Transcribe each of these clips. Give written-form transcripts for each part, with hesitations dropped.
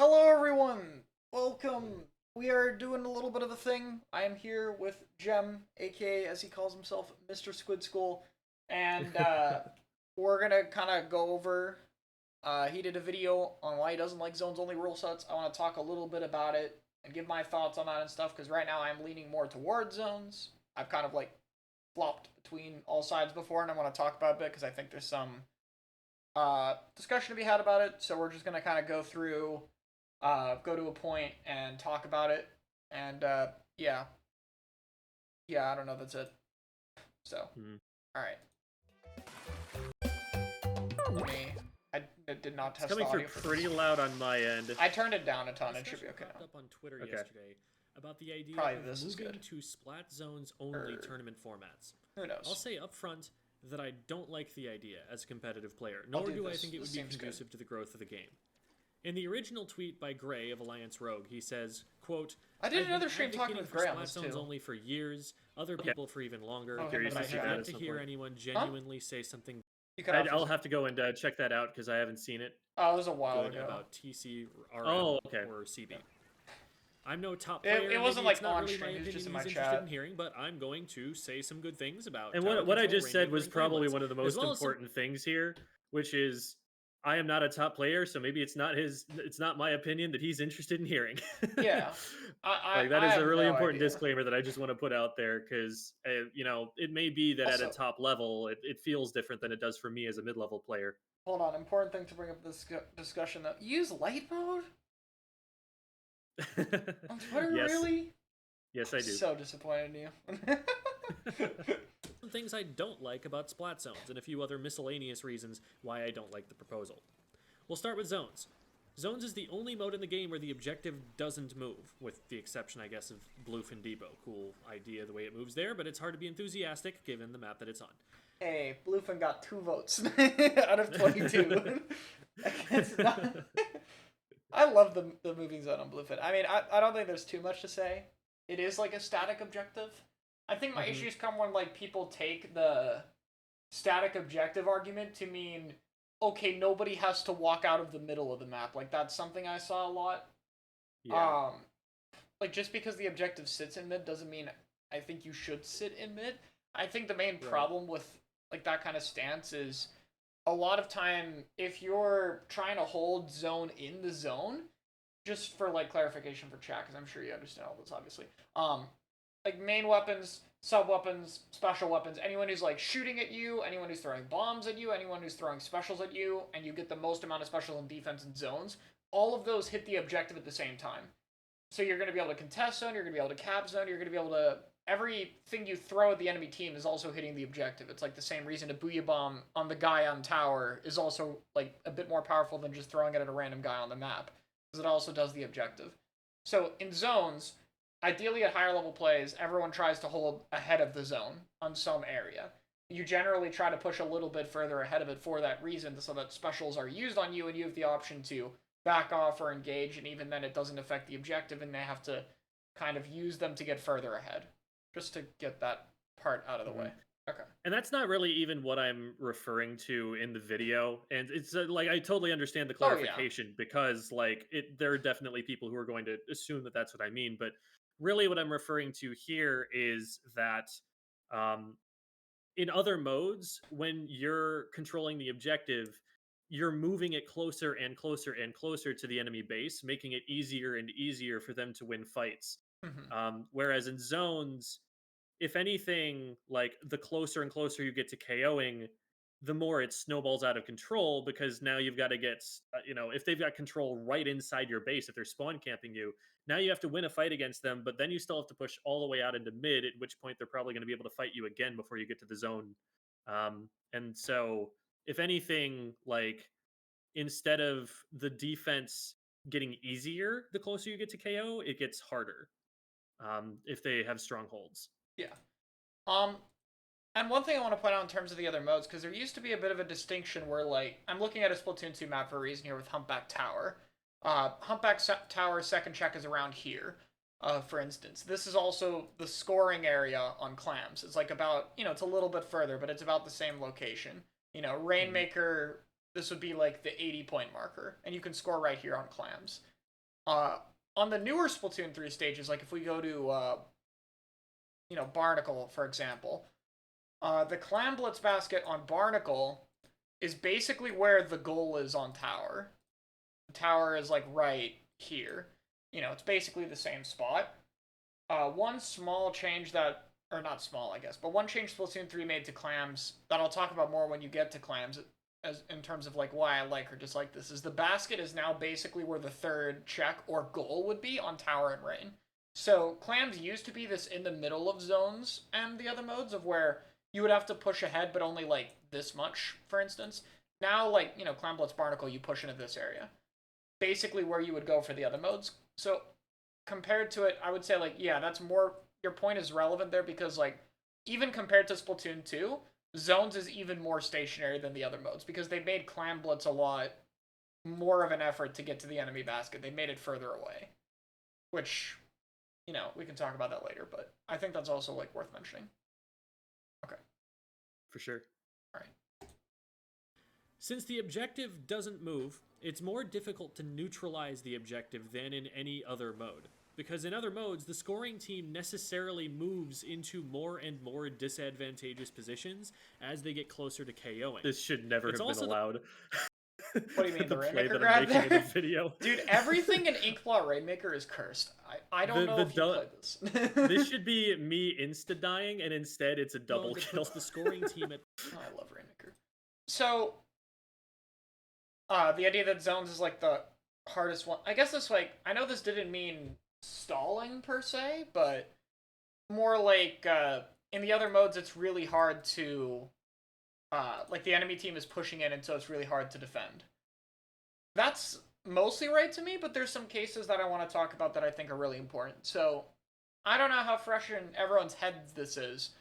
Hello, everyone. Welcome. We are doing a little bit of a thing. I am here with Jem, aka as he calls himself, Mr. Squid School, and we're gonna kind of go over. He did a video on why he doesn't like zones only rule sets. I want to talk a little bit about it and give my thoughts on that and stuff because right now I'm leaning more towards zones. I've kind of like flopped between all sides before, and I want to talk about it a bit because I think there's some discussion to be had about it. So we're just gonna kind of go through, go to a point and talk about it. And yeah, yeah, I don't know. That's it. So, all right. Let me. I did not It's test coming the through audio for pretty this. loud on my end. I turned it down a ton. It should be okay Popped now. up on Twitter Okay. yesterday about the idea Probably of this is moving good. to Splat zones only tournament formats. Who knows? I'll say up front that I don't like the idea as a competitive player, nor do I this. think it This would be seems conducive to the growth of the game. In the original tweet by Gray of Alliance Rogue, he says, quote, I did "I've another been stream talking advocating with for Gray on Splat this zones too. only for years, other people for even longer, Oh, Curious but I to see have that yet at to some hear point. anyone genuinely say something You cut off. I'll have to go and check that out because I haven't seen it. Oh, it was a while good ago. about TCRM Oh, okay. or CB. I'm no top It player. wasn't, maybe like, it's not on really stream, my it was just opinion in he's my interested chat. in hearing, but I'm going to say some good things about. And tower what I control, just said was Rainmaker, and probably Flamelets, one of the as most well as some- important things here, which is I am not a top player, so maybe it's not my opinion that he's interested in hearing. Yeah. Like that I is a have really no important idea. disclaimer that I just want to put out there because it may be that at a Also- top level it feels different than it does for me as a mid-level player. Hold on, important thing to bring up this discussion though. Use light mode on Twitter, Yes. really? Yes, I do. So disappointed in you. some things I don't like about Splat zones, and a few other miscellaneous reasons why I don't like the proposal. We'll start with zones. Zones is the only mode in the game where the objective doesn't move, with the exception, I guess, of Bloof and Depot. Cool idea the way it moves there, but it's hard to be enthusiastic given the map that it's on. Hey, Bluefin got 2 votes out of 22. It's not... I love the moving zone on Bluefin. I mean, I don't think there's too much to say. It is like a static objective. I think my issues come when like people take the static objective argument to mean, okay, nobody has to walk out of the middle of the map. Like that's something I saw a lot. Yeah. Like just because the objective sits in mid doesn't mean I think you should sit in mid. I think the main problem with like that kind of stance is a lot of time if you're trying to hold zone in the zone, just for like clarification for chat, because I'm sure you understand all this obviously. Like main weapons, sub weapons, special weapons, anyone who's like shooting at you, anyone who's throwing bombs at you, anyone who's throwing specials at you, and you get the most amount of special and defense in zones, all of those hit the objective at the same time. So you're going to be able to contest zone, you're going to be able to cap zone, you're going to be able to... Everything you throw at the enemy team is also hitting the objective. It's like the same reason a booyah bomb on the guy on tower is also like a bit more powerful than just throwing it at a random guy on the map, because it also does the objective. So in zones, ideally at higher level plays, everyone tries to hold ahead of the zone on some area. You generally try to push a little bit further ahead of it for that reason, so that specials are used on you and you have the option to back off or engage, and even then it doesn't affect the objective and they have to kind of use them to get further ahead. Just to get that part out of the way. Okay. And that's not really even what I'm referring to in the video. And it's like, I totally understand the clarification because like there are definitely people who are going to assume that that's what I mean. But really what I'm referring to here is that in other modes, when you're controlling the objective, you're moving it closer and closer and closer to the enemy base, making it easier and easier for them to win fights. Whereas in zones, if anything, like the closer and closer you get to KOing, the more it snowballs out of control because now you've got to get, if they've got control right inside your base, if they're spawn camping you, now you have to win a fight against them, but then you still have to push all the way out into mid, at which point they're probably going to be able to fight you again before you get to the zone. And so, if anything, like instead of the defense getting easier the closer you get to KO, it gets harder if they have strongholds. Yeah. And one thing I want to point out in terms of the other modes, because there used to be a bit of a distinction where, like, I'm looking at a Splatoon 2 map for a reason here with Humpback Tower. Humpback Tower second check is around here, for instance. This is also the scoring area on Clams. It's like about, it's a little bit further, but it's about the same location. Rainmaker, this would be like the 80-point marker, and you can score right here on Clams. On the newer Splatoon 3 stages, like if we go to, Barnacle, for example, the Clam Blitz basket on Barnacle is basically where the goal is on Tower. The Tower is like right here. It's basically the same spot. One small change that, or not small, I guess, but one change Splatoon 3 made to clams that I'll talk about more when you get to clams, as in terms of like why I like or dislike this, is the basket is now basically where the third check or goal would be on Tower and Rain. So clams used to be this in the middle of zones and the other modes of where you would have to push ahead, but only like this much, for instance. Now, like, Clam Blitz Barnacle, you push into this area. Basically where you would go for the other modes. So compared to it, I would say, like, yeah, that's more, your point is relevant there because, like, even compared to Splatoon 2, Zones is even more stationary than the other modes because they made Clam Blitz a lot more of an effort to get to the enemy basket. They made it further away, which, we can talk about that later, but I think that's also, like, worth mentioning. Okay. For sure. All right. Since the objective doesn't move, it's more difficult to neutralize the objective than in any other mode. Because in other modes, the scoring team necessarily moves into more and more disadvantageous positions as they get closer to KOing. This should never have been allowed. What do you mean, the the play Rainmaker that I'm grab making there? in the video? Dude, everything in Inkblot Rainmaker is cursed. I don't know if you played this. This should be me insta-dying, and instead it's a double kill. Puts the scoring team at... Oh, I love Rainmaker. So, the idea that zones is like the hardest one. I guess this, like, I know this didn't mean stalling per se, but more like in the other modes it's really hard to like the enemy team is pushing in and so it's really hard to defend. That's mostly right to me, but there's some cases that I want to talk about that I think are really important. So I don't know how fresh in everyone's head this is,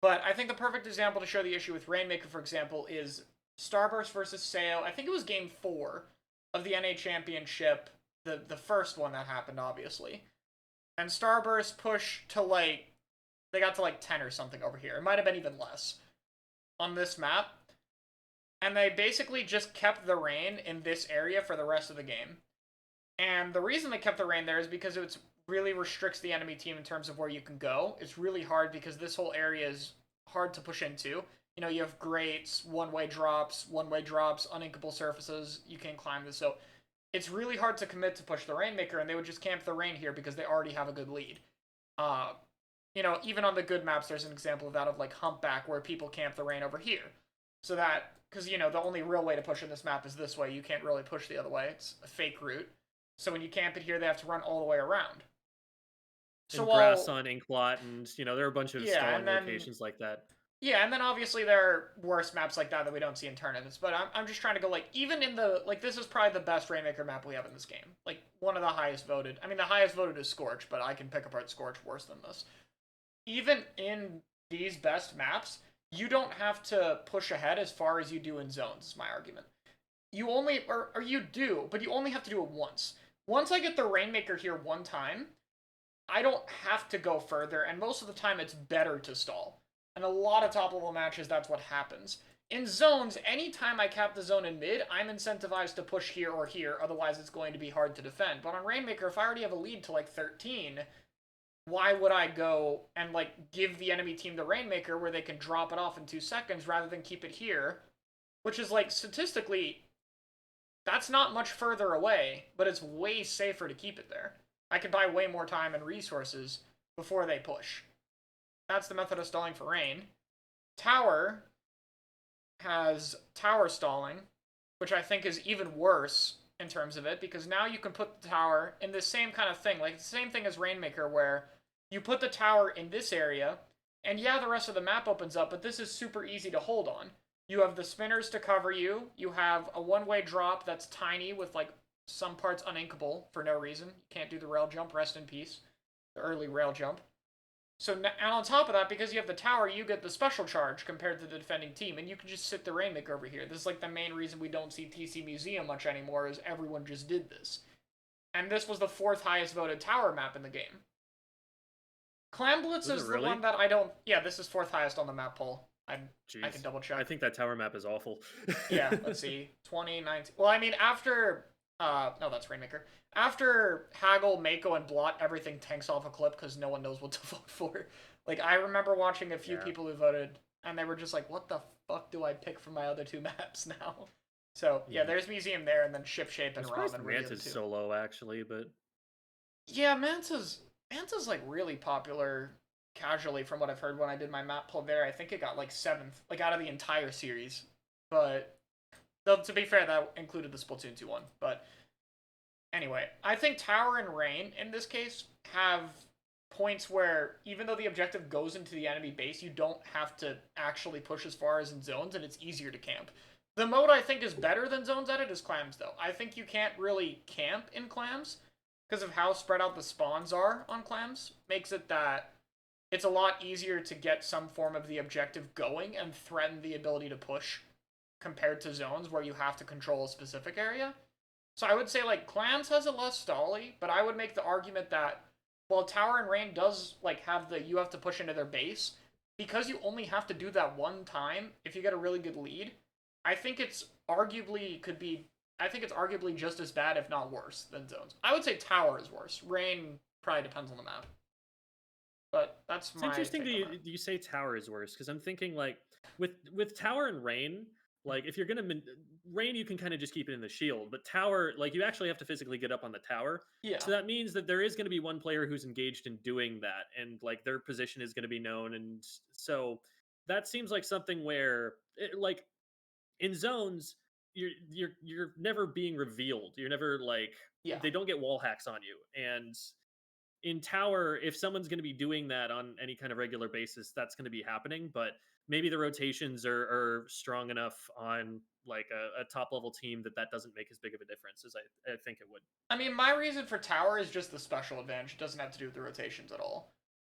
but I think the perfect example to show the issue with Rainmaker, for example, is Starburst versus Sayo. I think it was game 4 of the NA Championship, the first one that happened, obviously. And Starburst pushed to, like, they got to, like, 10 or something over here. It might have been even less on this map. And they basically just kept the rain in this area for the rest of the game. And the reason they kept the rain there is because it really restricts the enemy team in terms of where you can go. It's really hard because this whole area is hard to push into. You have grates, one-way drops, uninkable surfaces. You can't climb this. So it's really hard to commit to push the Rainmaker, and they would just camp the rain here because they already have a good lead. Even on the good maps, there's an example of that of, like, Humpback, where people camp the rain over here. So that, because, the only real way to push in this map is this way. You can't really push the other way. It's a fake route. So when you camp it here, they have to run all the way around. So grass on Inkblot, and, there are a bunch of stalling locations like that. Yeah, and then obviously there are worse maps like that we don't see in tournaments, but I'm just trying to go, like, even in the, like, this is probably the best Rainmaker map we have in this game. Like, one of the highest voted. I mean, the highest voted is Scorch, but I can pick apart Scorch worse than this. Even in these best maps, you don't have to push ahead as far as you do in zones, is my argument. You only, or you do, but you only have to do it once. Once I get the Rainmaker here one time, I don't have to go further, and most of the time it's better to stall. In a lot of top-level matches, that's what happens. In zones, anytime I cap the zone in mid, I'm incentivized to push here or here, otherwise it's going to be hard to defend. But on Rainmaker, if I already have a lead to, like, 13, why would I go and, like, give the enemy team the Rainmaker where they can drop it off in 2 seconds rather than keep it here? Which is, like, statistically, that's not much further away, but it's way safer to keep it there. I can buy way more time and resources before they push. That's the method of stalling for rain. Tower has tower stalling, which I think is even worse in terms of it, because now you can put the tower in the same kind of thing, like the same thing as Rainmaker, where you put the tower in this area, and yeah, the rest of the map opens up, but this is super easy to hold on. You have the spinners to cover you, you have a one-way drop that's tiny with, like, some parts uninkable for no reason. You can't do the rail jump, rest in peace. The early rail jump. So, and on top of that, because you have the tower, you get the special charge compared to the defending team, and you can just sit the Rainmaker over here. This is, like, the main reason we don't see TC Museum much anymore, is everyone just did this. And this was the 4th highest voted tower map in the game. Clam Blitz is the one that I don't... Yeah, this is 4th highest on the map poll. I can double check. I think that tower map is awful. Yeah, let's see. 2019... Well, I mean, after No, that's Rainmaker. After Haggle, Mako, and Blot, everything tanks off a clip because no one knows what to vote for. Like, I remember watching a few people who voted, and they were just like, what the fuck do I pick from my other two maps now? So, yeah, there's Museum there, and then Ship Shape and Ramen were the other two. so low, actually, but... Yeah, Manta's like, really popular casually from what I've heard when I did my map pull there. I think it got, like, 7th, like, out of the entire series. But, though, to be fair, that included the Splatoon 2 one. But, anyway, I think Tower and Rain, in this case, have points where, even though the objective goes into the enemy base, you don't have to actually push as far as in zones, and it's easier to camp. The mode I think is better than zones at it is clams, though. I think you can't really camp in clams because of how spread out the spawns are on clams. Makes it that it's a lot easier to get some form of the objective going and threaten the ability to push compared to zones where you have to control a specific area. So I would say, like, clams has a less stally, but I would make the argument that while Tower and Rain does, like, have the you have to push into their base, because you only have to do that one time if you get a really good lead, I think it's arguably just as bad, if not worse, than zones. I would say Tower is worse. Rain probably depends on the map. But that's my... It's interesting that you say Tower is worse, because I'm thinking, like, with Tower and Rain, like, if you're gonna Rain, you can kind of just keep it in the shield, but Tower, like, you actually have to physically get up on the tower. Yeah. So that means that there is going to be one player who's engaged in doing that, and, like, their position is going to be known, and so that seems like something where, like, in zones, you're never being revealed. You're never, like, they don't get wall hacks on you, and in Tower, if someone's going to be doing that on any kind of regular basis, that's going to be happening. But maybe the rotations are strong enough on, like, a top level team that doesn't make as big of a difference as I think it would. I mean, my reason for Tower is just the special advantage. It doesn't have to do with the rotations at all.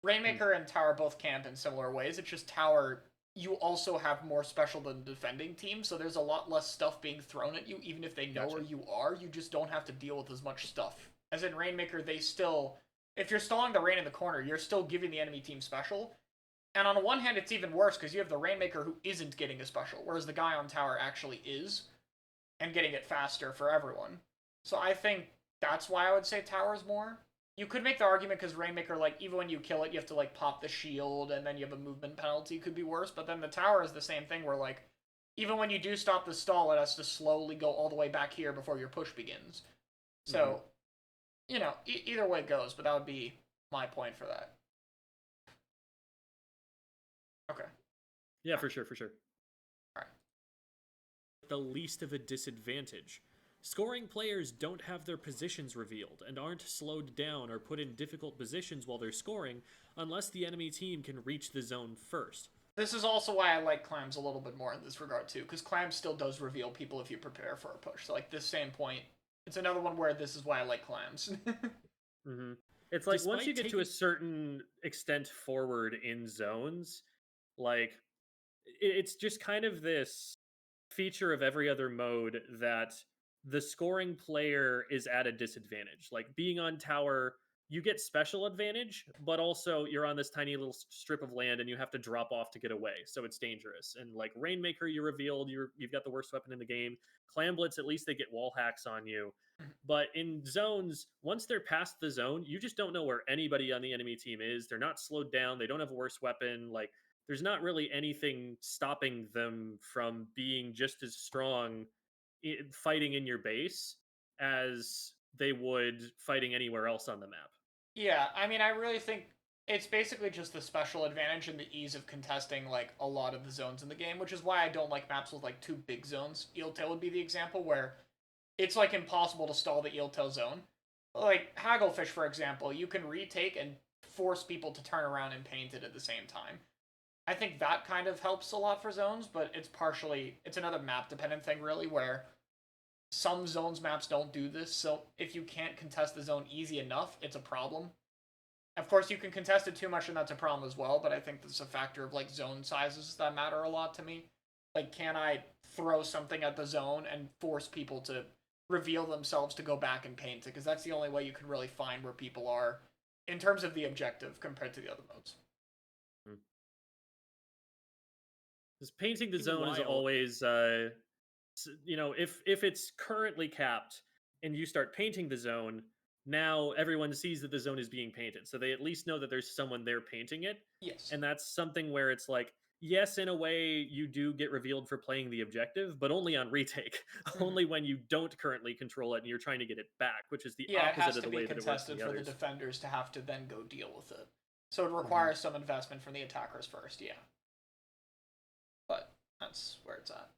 Rainmaker and Tower both camp in similar ways. It's just Tower, you also have more special than defending team, so there's a lot less stuff being thrown at you, even if they know where you are. You just don't have to deal with as much stuff. As in Rainmaker, they still... If you're stalling the Rain in the corner, you're still giving the enemy team special. And on one hand, it's even worse, because you have the Rainmaker who isn't getting a special, whereas the guy on Tower actually is, and getting it faster for everyone. So I think that's why I would say Tower's more. You could make the argument because Rainmaker, like, even when you kill it, you have to, like, pop the shield, and then you have a movement penalty, could be worse. But then the Tower is the same thing, where, like, even when you do stop the stall, it has to slowly go all the way back here before your push begins. So, you know, either way it goes, but that would be my point for that. Okay. Yeah, for sure. Alright. The least of a disadvantage. Scoring players don't have their positions revealed and aren't slowed down or put in difficult positions while they're scoring unless the enemy team can reach the zone first. This is also why I like Clams a little bit more in this regard too, because Clams still does reveal people if you prepare for a push. So, like, this same point, it's another one where this is why I like Clams. It's like, once you get to a certain extent forward in zones, like, it's just kind of this feature of every other mode that the scoring player is at a disadvantage. Like, being on Tower, you get special advantage, but also you're on this tiny little strip of land and you have to drop off to get away, so it's dangerous. And, like, Rainmaker, you revealed you've got the worst weapon in the game. Clam Blitz, at least they get wall hacks on you. But in zones, once they're past the zone, you just don't know where anybody on the enemy team is. They're not slowed down. They don't have a worse weapon. Like, there's not really anything stopping them from being just as strong fighting in your base as they would fighting anywhere else on the map. Yeah, I mean, I really think it's basically just the special advantage and the ease of contesting, like, a lot of the zones in the game, which is why I don't like maps with, like, 2 big zones. Eeltail would be the example where it's, like, impossible to stall the Eeltail zone. Like, Hagglefish, for example, you can retake and force people to turn around and paint it at the same time. I think that kind of helps a lot for zones, but it's another map-dependent thing, really, where some zones maps don't do this, so if you can't contest the zone easy enough, it's a problem. Of course, you can contest it too much, and that's a problem as well, but I think there's a factor of, like, zone sizes that matter a lot to me. Like, can I throw something at the zone and force people to reveal themselves to go back and paint it? Because that's the only way you can really find where people are in terms of the objective compared to the other modes. Because painting the zone is always, you know, if it's currently capped, and you start painting the zone, now everyone sees that the zone is being painted. So they at least know that there's someone there painting it. Yes. And that's something where it's like, yes, in a way, you do get revealed for playing the objective, but only on retake. Only when you don't currently control it and you're trying to get it back, which is the opposite of the way that it works in the for others. the defenders to have to then go deal with it. So it requires some investment from the attackers first, yeah. But that's where it's at.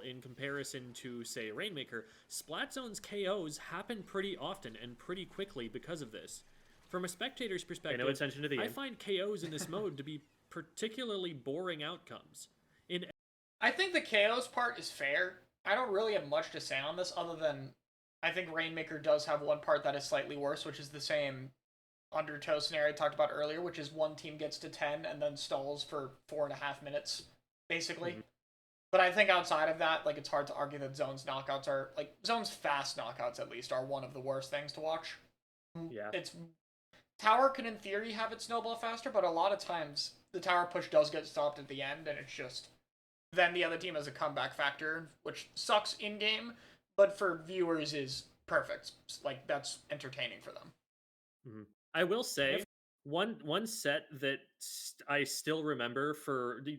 In comparison to, say, Rainmaker, Splat Zone's KOs happen pretty often and pretty quickly because of this. From a spectator's perspective, attention to the I end. find KOs in this mode to be particularly boring outcomes. I think the KOs part is fair. I don't really have much to say on this other than I think Rainmaker does have one part that is slightly worse, which is the same undertow scenario I talked about earlier, which is one team gets to 10 and then stalls for 4.5 minutes, basically. But I think outside of that, like, it's hard to argue that Zone's knockouts are, like, Zone's fast knockouts, at least, are one of the worst things to watch. Yeah. Tower can, in theory, have it snowball faster, but a lot of times the tower push does get stopped at the end, and it's just... Then the other team has a comeback factor, which sucks in-game, but for viewers is perfect. Like, that's entertaining for them. I will say, one set that I still remember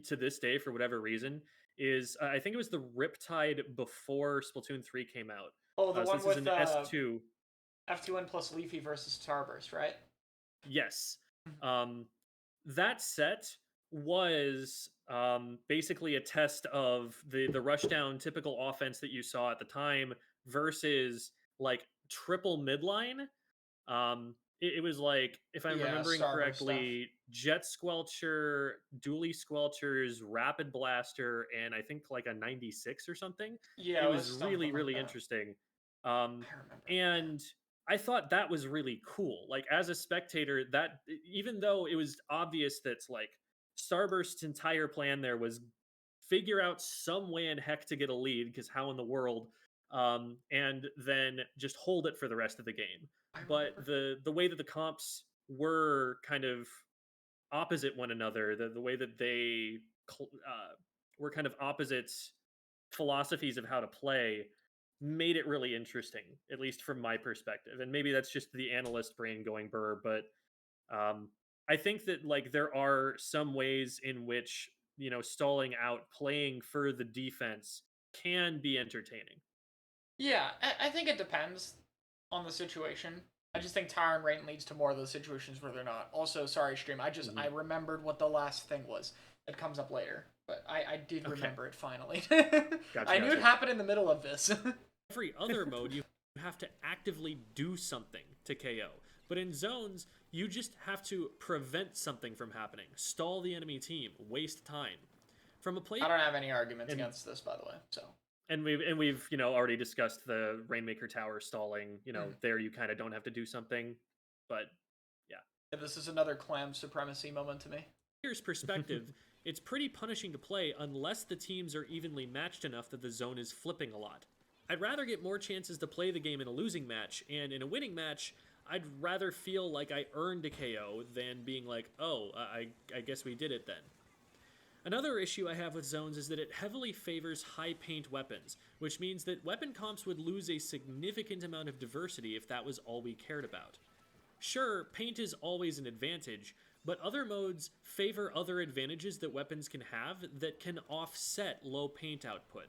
to this day for whatever reason is I think it was the Riptide before Splatoon 3 came out. Oh, the one with an S2. F2N plus Leafy versus Starburst, right? Yes. That set was basically a test of the rushdown typical offense that you saw at the time versus like triple midline. It was like, if I'm remembering correctly, Jet Squelcher, Dually Squelchers, Rapid Blaster, and I think like a 96 or something. Yeah, it was really, really interesting. And I thought that was really cool. Like, as a spectator, that even though it was obvious that like Starburst's entire plan there was figure out some way in heck to get a lead, because how in the world, and then just hold it for the rest of the game. But the way that the comps were kind of opposite one another, the way that they were kind of opposite philosophies of how to play, made it really interesting, at least from my perspective. And maybe that's just the analyst brain going burr, but I think that like there are some ways in which, stalling out, playing for the defense can be entertaining. Yeah, I think it depends on the situation. I just think Tower and Rain leads to more of those situations where they're not. Also, sorry, stream, I remembered what the last thing was. It comes up later, but I did remember it finally. I knew it happened in the middle of this. Every other mode, you have to actively do something to KO. But in zones, you just have to prevent something from happening. Stall the enemy team. Waste time. From a play... I don't have any arguments against this, by the way, so... And we've already discussed the Rainmaker Tower stalling. There you kind of don't have to do something, but yeah. This is another clam supremacy moment to me. Player's perspective, it's pretty punishing to play unless the teams are evenly matched enough that the zone is flipping a lot. I'd rather get more chances to play the game in a losing match, and in a winning match, I'd rather feel like I earned a KO than being like, oh, I guess we did it then. Another issue I have with zones is that it heavily favors high paint weapons, which means that weapon comps would lose a significant amount of diversity if that was all we cared about. Sure, paint is always an advantage, but other modes favor other advantages that weapons can have that can offset low paint output.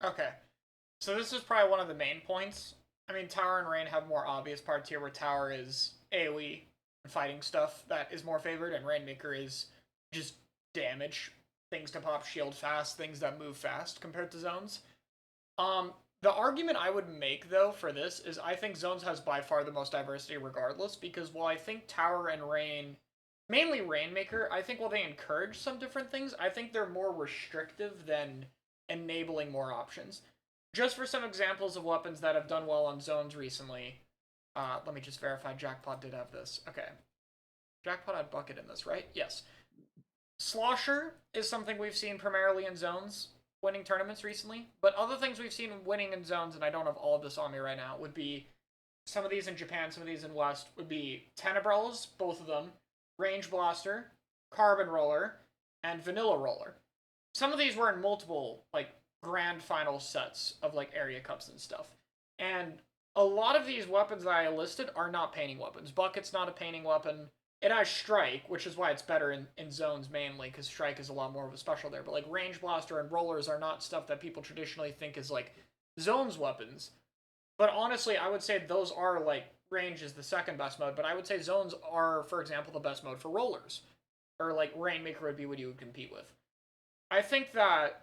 Okay, so this is probably one of the main points. I mean, Tower and Rain have more obvious parts here, where Tower is AoE and fighting stuff that is more favored, and Rainmaker is just damage, things to pop shield fast, things that move fast compared to zones. The argument I would make, though, for this is I think zones has by far the most diversity regardless, because while I think Tower and Rain, mainly Rainmaker, I think while they encourage some different things, I think they're more restrictive than enabling more options. Just for some examples of weapons that have done well on zones recently, let me just verify Jackpot did have this. Okay. Jackpot had Bucket in this, right? Yes. Slosher is something we've seen primarily in zones winning tournaments recently, but other things we've seen winning in zones, and I don't have all of this on me right now, would be some of these in Japan, some of these in West, would be Tenebrellas, both of them, Range Blaster, Carbon Roller, and Vanilla Roller. Some of these were in multiple, like, grand final sets of like area cups and stuff. And a lot of these weapons that I listed are not painting weapons. Bucket's not a painting weapon. It has strike, which is why it's better in zones mainly, because strike is a lot more of a special there. But like range blaster and rollers are not stuff that people traditionally think is like zones weapons. But honestly, I would say those are like range is the second best mode, but I would say zones are, for example, the best mode for rollers. Or like Rainmaker would be what you would compete with. I think that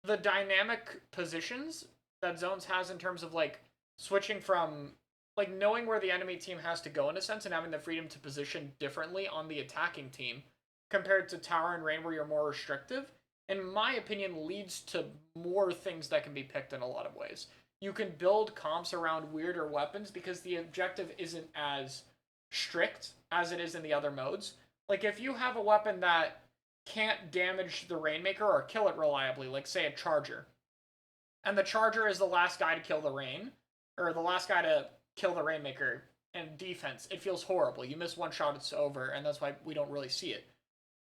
the dynamic positions that zones has in terms of like switching from like knowing where the enemy team has to go in a sense and having the freedom to position differently on the attacking team compared to tower and rain where you're more restrictive, in my opinion, leads to more things that can be picked in a lot of ways. You can build comps around weirder weapons because the objective isn't as strict as it is in the other modes. Like if you have a weapon that can't damage the Rainmaker or kill it reliably, like say a Charger, and the Charger is the last guy to kill the Rain, or the last guy to kill the Rainmaker in defense, it feels horrible. You miss one shot, it's over, and that's why we don't really see it.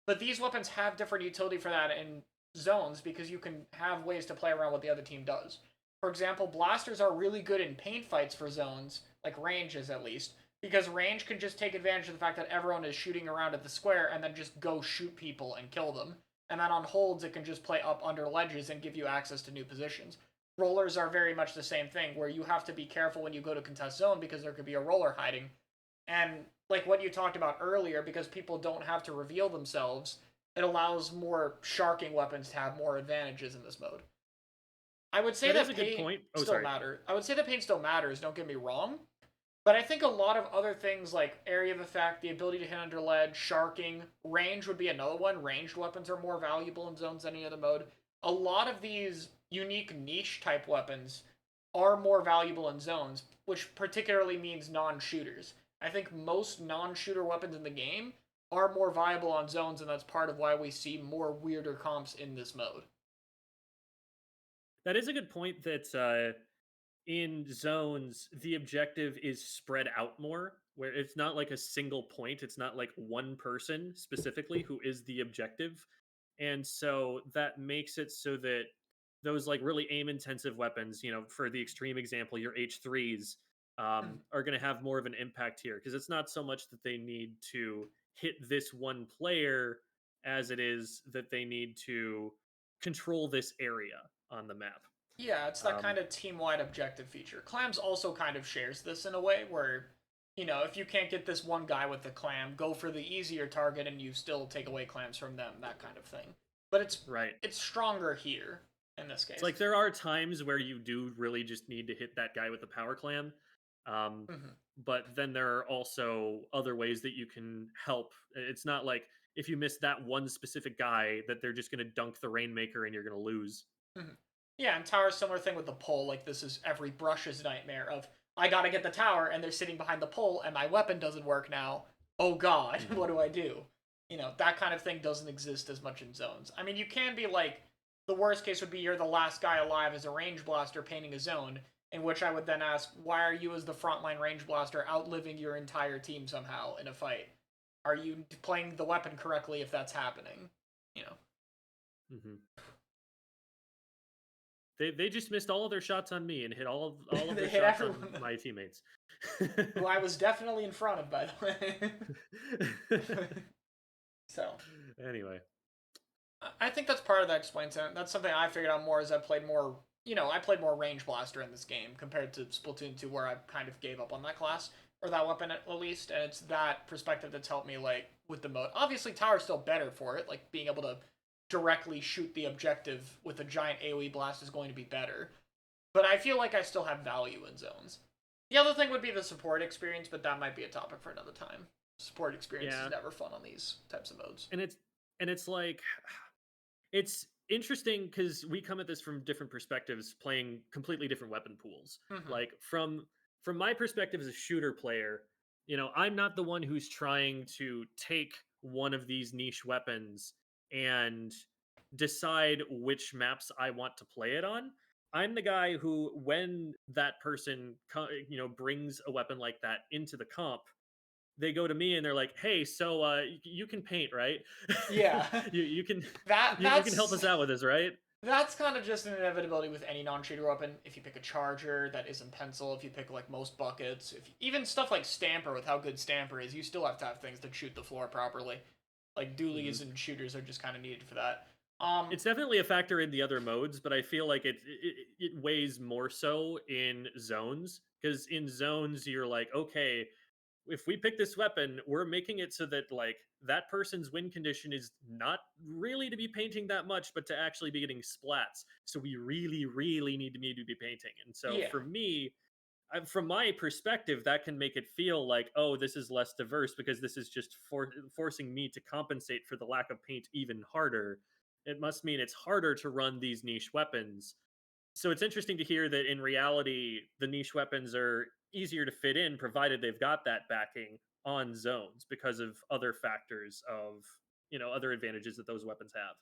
But these weapons have different utility for that in zones because you can have ways to play around what the other team does. For example, blasters are really good in paint fights for zones, like ranges at least, because range can just take advantage of the fact that everyone is shooting around at the square and then just go shoot people and kill them. And then on holds, it can just play up under ledges and give you access to new positions. Rollers are very much the same thing, where you have to be careful when you go to contest zone because there could be a roller hiding. And like what you talked about earlier, because people don't have to reveal themselves, it allows more sharking weapons to have more advantages in this mode. I would say that paint still matters. I would say that paint still matters, don't get me wrong. But I think a lot of other things like area of effect, the ability to hit under ledge, sharking, range would be another one. Ranged weapons are more valuable in zones than any other mode. A lot of these unique niche type weapons are more valuable in zones, which particularly means non-shooters. I think most non-shooter weapons in the game are more viable on zones, and that's part of why we see more weirder comps in this mode. That is a good point that in zones, the objective is spread out more, where it's not like a single point. It's not like one person specifically who is the objective. And so that makes it so that those like really aim intensive weapons, for the extreme example, your H3s are going to have more of an impact here because it's not so much that they need to hit this one player as it is that they need to control this area on the map. Yeah, it's that kind of team-wide objective feature. Clams also kind of shares this in a way where, if you can't get this one guy with the clam, go for the easier target and you still take away clams from them, that kind of thing. But it's stronger here in this case. It's like there are times where you do really just need to hit that guy with the power clam. But then there are also other ways that you can help. It's not like if you miss that one specific guy that they're just going to dunk the Rainmaker and you're going to lose. Yeah, and tower's similar thing with the pole. Like this is every brush's nightmare of I gotta get the tower and they're sitting behind the pole and my weapon doesn't work now. Oh god, what do I do? That kind of thing doesn't exist as much in zones. I mean, you can be like, the worst case would be you're the last guy alive as a range blaster painting a zone, in which I would then ask, why are you as the frontline range blaster outliving your entire team somehow in a fight? Are you playing the weapon correctly if that's happening? They just missed all of their shots on me and hit all of their shots on my teammates. Who I was definitely in front of, by the way. So. Anyway. I think that's part of that explains it. That's something I figured out more as I played more, I played more range blaster in this game compared to Splatoon 2 where I kind of gave up on that class, or that weapon at least, and it's that perspective that's helped me, like, with the mode. Obviously, tower's still better for it, like, being able to directly shoot the objective with a giant AoE blast is going to be better. But I feel like I still have value in zones. The other thing would be the support experience, but that might be a topic for another time. Support experience is never fun on these types of modes. And it's like, it's interesting because we come at this from different perspectives, playing completely different weapon pools. Like from my perspective as a shooter player, I'm not the one who's trying to take one of these niche weapons and decide which maps I want to play it on. I'm the guy who, when that person, brings a weapon like that into the comp, they go to me and they're like, "Hey, so you can paint, right? Yeah, you can you can help us out with this, right?" That's kind of just an inevitability with any non-shooter weapon. If you pick a charger that isn't pencil, if you pick like most buckets, even stuff like Stamper, with how good Stamper is, you still have to have things that shoot the floor properly. Like dualies and shooters are just kind of needed for that. It's definitely a factor in the other modes, but I feel like it weighs more so in zones, because in zones you're like, okay, if we pick this weapon, we're making it so that like that person's win condition is not really to be painting that much, but to actually be getting splats. So we really, really need to be painting. And so Yeah. for me, from my perspective, that can make it feel like, oh, this is less diverse because this is just forcing me to compensate for the lack of paint even harder. It must mean it's harder to run these niche weapons. So it's interesting to hear that in reality, the niche weapons are easier to fit in provided they've got that backing on zones because of other factors of, other advantages that those weapons have.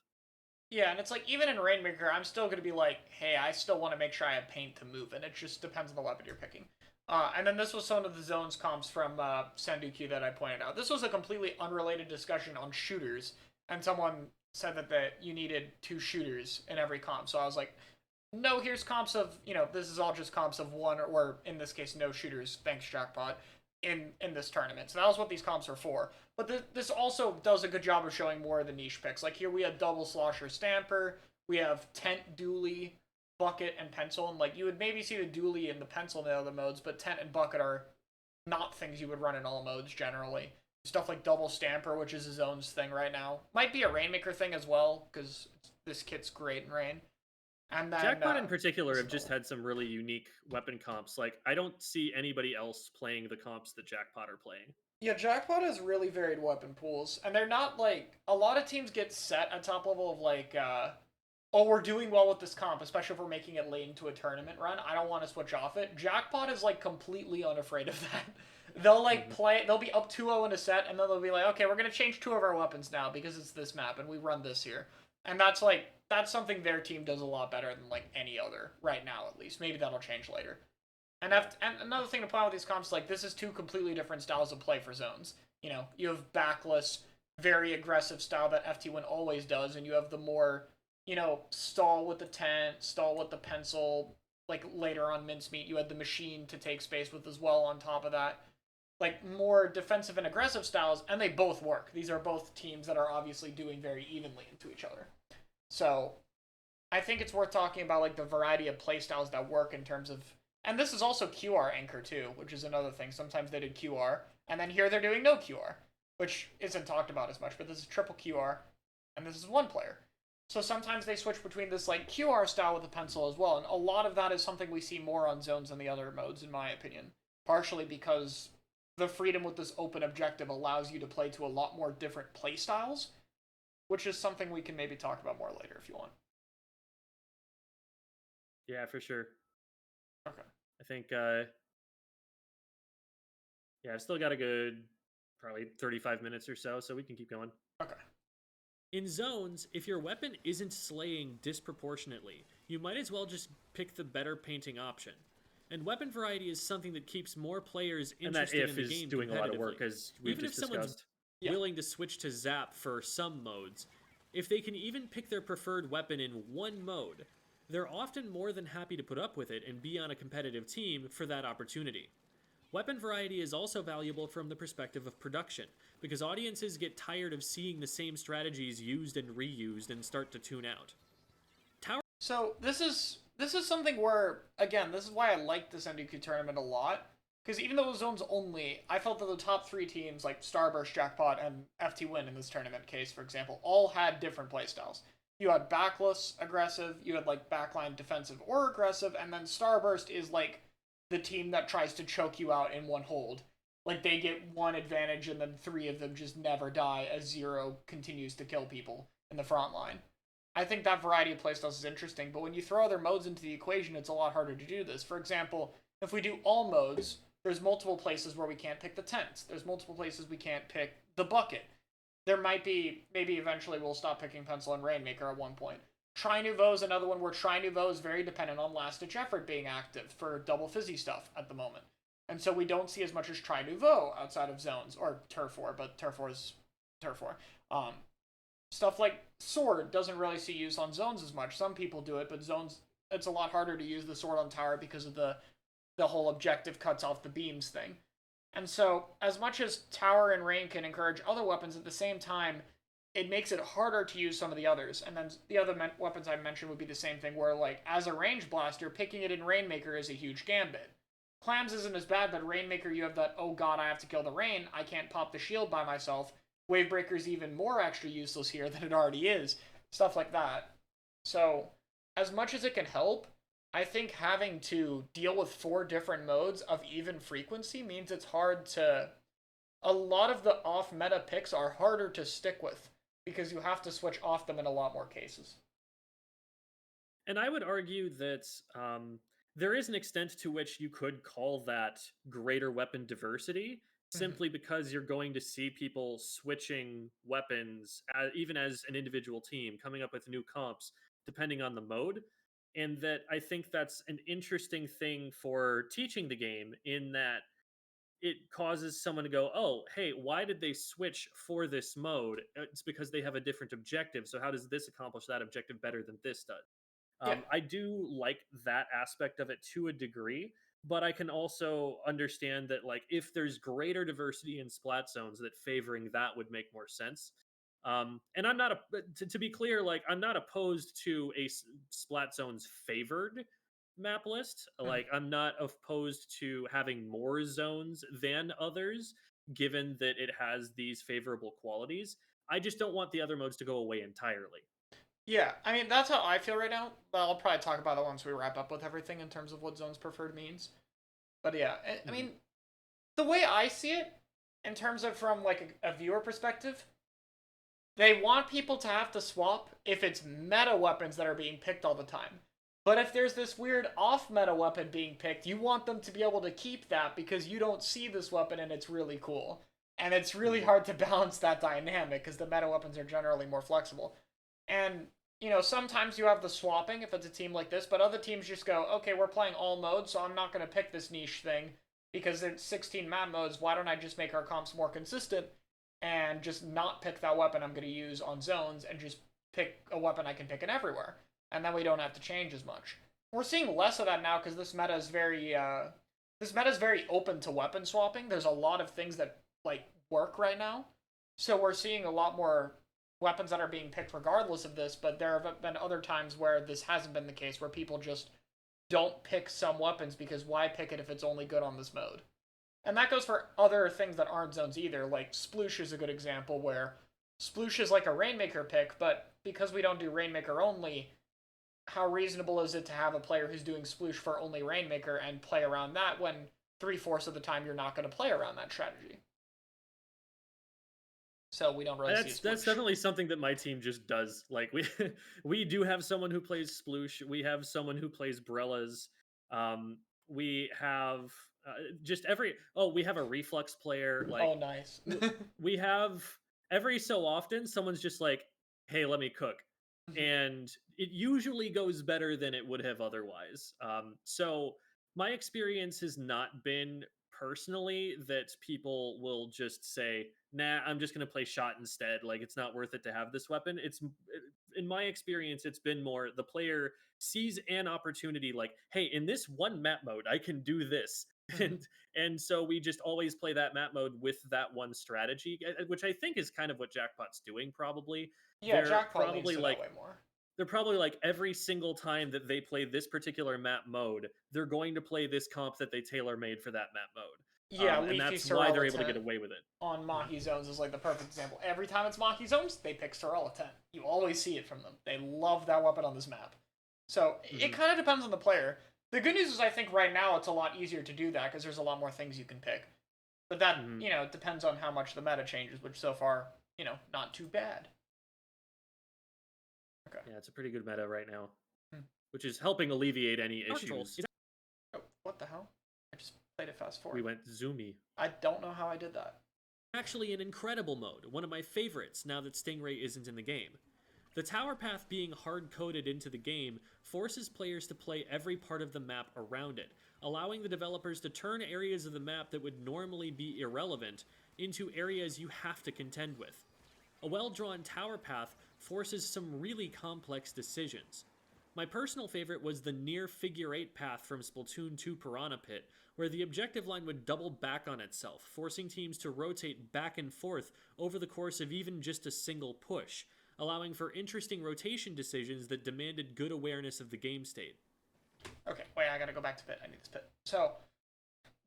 Yeah, and it's like, even in Rainmaker, I'm still going to be like, hey, I still want to make sure I have paint to move, and it just depends on the weapon you're picking. And then this was some of the zones comps from Sanduku that I pointed out. This was a completely unrelated discussion on shooters, and someone said that you needed 2 shooters in every comp. So I was like, no, here's comps of, this is all just comps of 1, or in this case, no shooters, thanks Jackpot, in this tournament. So that was what these comps are for. But this also does a good job of showing more of the niche picks. Like here we have Double Slosher Stamper, we have Tent, Dually, Bucket, and Pencil. And like you would maybe see the Dually and the Pencil in the other modes, but Tent and Bucket are not things you would run in all modes generally. Stuff like Double Stamper, which is his own thing right now. Might be a Rainmaker thing as well, because this kit's great in Rain. And then, Jackpot in particular have just had some really unique weapon comps. Like, I don't see anybody else playing the comps that Jackpot are playing. Yeah, Jackpot has really varied weapon pools, and they're not like, a lot of teams get set at top level of like, oh, we're doing well with this comp, especially if we're making it late into a tournament run. I don't want to switch off it. Jackpot is like completely unafraid of that. They'll like play, they'll be up 2-0 in a set, and then they'll be like, okay, we're going to change 2 of our weapons now because it's this map and we run this here. And that's something their team does a lot better than like any other right now, at least. Maybe that'll change later. And another thing to point out with these comps, like this is 2 completely different styles of play for zones. You have backless, very aggressive style that FT1 always does, and you have the more, stall with the tent, stall with the pencil. Like later on Mincemeat, you had the machine to take space with as well on top of that. Like more defensive and aggressive styles, and they both work. These are both teams that are obviously doing very evenly into each other. So I think it's worth talking about like the variety of playstyles that work in terms of, and this is also QR anchor too, which is another thing. Sometimes they did QR, and then here they're doing no QR, which isn't talked about as much, but this is triple QR, and this is 1 player. So sometimes they switch between this like QR style with the pencil as well, and a lot of that is something we see more on zones than the other modes, in my opinion. Partially because the freedom with this open objective allows you to play to a lot more different play styles, which is something we can maybe talk about more later if you want. Yeah, for sure. Okay. I think, I've still got a good probably 35 minutes or so we can keep going. Okay. In zones, if your weapon isn't slaying disproportionately, you might as well just pick the better painting option. And weapon variety is something that keeps more players interested in the game. And that if is doing a lot of work, as we've even just if someone's discussed. willing to switch to Zap for some modes, if they can even pick their preferred weapon in 1 mode, they're often more than happy to put up with it and be on a competitive team for that opportunity. Weapon variety is also valuable from the perspective of production, because audiences get tired of seeing the same strategies used and reused and start to tune out. So this is something where, again, this is why I like this NDQ tournament a lot, because even though it was zones only, I felt that the top 3 teams, like Starburst, Jackpot, and FT Win in this tournament case, for example, all had different playstyles. You had backless, aggressive, you had like backline defensive or aggressive, and then Starburst is like the team that tries to choke you out in 1 hold. Like they get 1 advantage and then 3 of them just never die as 0 continues to kill people in the front line. I think that variety of playstyles is interesting, but when you throw other modes into the equation, it's a lot harder to do this. For example, if we do all modes, there's multiple places where we can't pick the tents. There's multiple places we can't pick the bucket. There might be, maybe eventually we'll stop picking pencil and Rainmaker at one point. Tri Nouveau is another one where Tri Nouveau is very dependent on Last Ditch Effort being active for double fizzy stuff at the moment. And so we don't see as much as Tri Nouveau outside of zones, or Turf War, but Turf War is Turf War. Stuff like sword doesn't really see use on zones as much. Some people do it, but zones, it's a lot harder to use the sword on tower because of the whole objective cuts off the beams thing. And so, as much as tower and rain can encourage other weapons, at the same time, it makes it harder to use some of the others. And then the other weapons I mentioned would be the same thing, where, like, as a range blaster, picking it in Rainmaker is a huge gambit. Clams isn't as bad, but Rainmaker, you have that, oh god, I have to kill the rain, I can't pop the shield by myself. Wavebreaker's even more extra useless here than it already is. Stuff like that. So, as much as it can help, I think having to deal with 4 different modes of even frequency means it's hard to... A lot of the off-meta picks are harder to stick with, because you have to switch off them in a lot more cases. And I would argue that there is an extent to which you could call that greater weapon diversity, simply because you're going to see people switching weapons, even as an individual team, coming up with new comps depending on the mode. And that I think that's an interesting thing for teaching the game, in that it causes someone to go, oh, hey, why did they switch for this mode? It's because they have a different objective. So how does this accomplish that objective better than this does? Yeah. I do like that aspect of it to a degree, but I can also understand that, like, if there's greater diversity in splat zones, that favoring that would make more sense. And I'm not to be clear, like, I'm not opposed to a splat zones favored map list. Like, I'm not opposed to having more zones than others, given that it has these favorable qualities. I just don't want the other modes to go away entirely. Yeah, I mean, that's how I feel right now, but I'll probably talk about it once we wrap up with everything in terms of what zones preferred means. But yeah, I mean, the way I see it, in terms of from, like, a viewer perspective, they want people to have to swap if it's meta weapons that are being picked all the time. But if there's this weird off-meta weapon being picked, you want them to be able to keep that because you don't see this weapon and it's really cool. And it's really hard to balance that dynamic because the meta weapons are generally more flexible. And, you know, sometimes you have the swapping if it's a team like this, but other teams just go, okay, we're playing all modes, so I'm not going to pick this niche thing because there's 16 map modes. Why don't I just make our comps more consistent and just not pick that weapon I'm going to use on zones and just pick a weapon I can pick in everywhere? And then we don't have to change as much. We're seeing less of that now because this meta is very open to weapon swapping. There's a lot of things that, like, work right now. So we're seeing a lot more weapons that are being picked regardless of this, but there have been other times where this hasn't been the case, where people just don't pick some weapons because why pick it if it's only good on this mode? And that goes for other things that aren't zones either, like Sploosh is a good example where Sploosh is like a Rainmaker pick, but because we don't do Rainmaker only, how reasonable is it to have a player who's doing Sploosh for only Rainmaker and play around that when 3/4 of the time you're not going to play around that strategy? So we don't really see that's definitely something that my team just does. Like, we do have someone who plays Sploosh. We have someone who plays Brellas. We have we have a Reflux player. Like, oh, nice. we have every so often someone's just like, hey, let me cook. And it usually goes better than it would have otherwise. So my experience has not been personally that people will just say, nah, I'm just going to play shot instead. Like, it's not worth it to have this weapon. In my experience, it's been more the player sees an opportunity, like, hey, in this one map mode, I can do this. And so we just always play that map mode with that one strategy, which I think is kind of what Jackpot's doing, probably. Yeah, Jackpot probably like way more. They're probably like, every single time that they play this particular map mode, they're going to play this comp that they tailor-made for that map mode. Yeah, and that's why they're able to get away with it. On Mahi Zones is like the perfect example. Every time it's Mahi Zones, they pick Sorella 10. You always see it from them. They love that weapon on this map. So it kind of depends on the player. The good news is I think right now it's a lot easier to do that because there's a lot more things you can pick. But that, you know, depends on how much the meta changes, which so far, you know, not too bad. Okay. Yeah, it's a pretty good meta right now, which is helping alleviate any issues. Oh, what the hell? I just played it fast forward. We went zoomy. I don't know how I did that. Actually an incredible mode, one of my favorites now that Stingray isn't in the game. The tower path being hard-coded into the game forces players to play every part of the map around it, allowing the developers to turn areas of the map that would normally be irrelevant into areas you have to contend with. A well-drawn tower path forces some really complex decisions. My personal favorite was the near figure 8 path from Splatoon 2 Piranha Pit, where the objective line would double back on itself, forcing teams to rotate back and forth over the course of even just a single push, allowing for interesting rotation decisions that demanded good awareness of the game state. Okay, wait, I gotta go back to Pit. I need this Pit. So,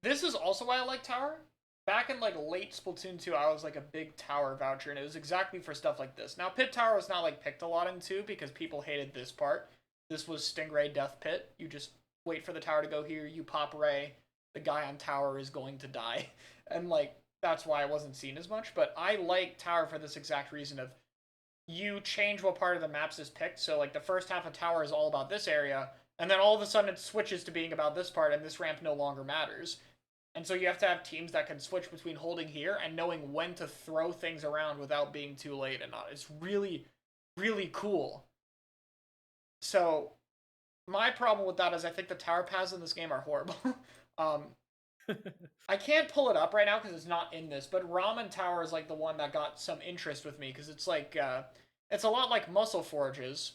this is also why I like Tower. Back in, like, late Splatoon 2, I was, like, a big Tower voucher, and it was exactly for stuff like this. Now, Pit Tower was not, like, picked a lot in 2 because people hated this part. This was Stingray Death Pit. You just wait for the tower to go here, you pop Ray, the guy on tower is going to die. And, like, that's why it wasn't seen as much. But I like Tower for this exact reason of you change what part of the maps is picked. So, like, the first half of Tower is all about this area, and then all of a sudden it switches to being about this part, and this ramp no longer matters. And so you have to have teams that can switch between holding here and knowing when to throw things around without being too late and not. It's really, really cool. So, my problem with that is I think the tower paths in this game are horrible. I can't pull it up right now because it's not in this, but Ramen Tower is like the one that got some interest with me because it's like, it's a lot like Muscle Forges,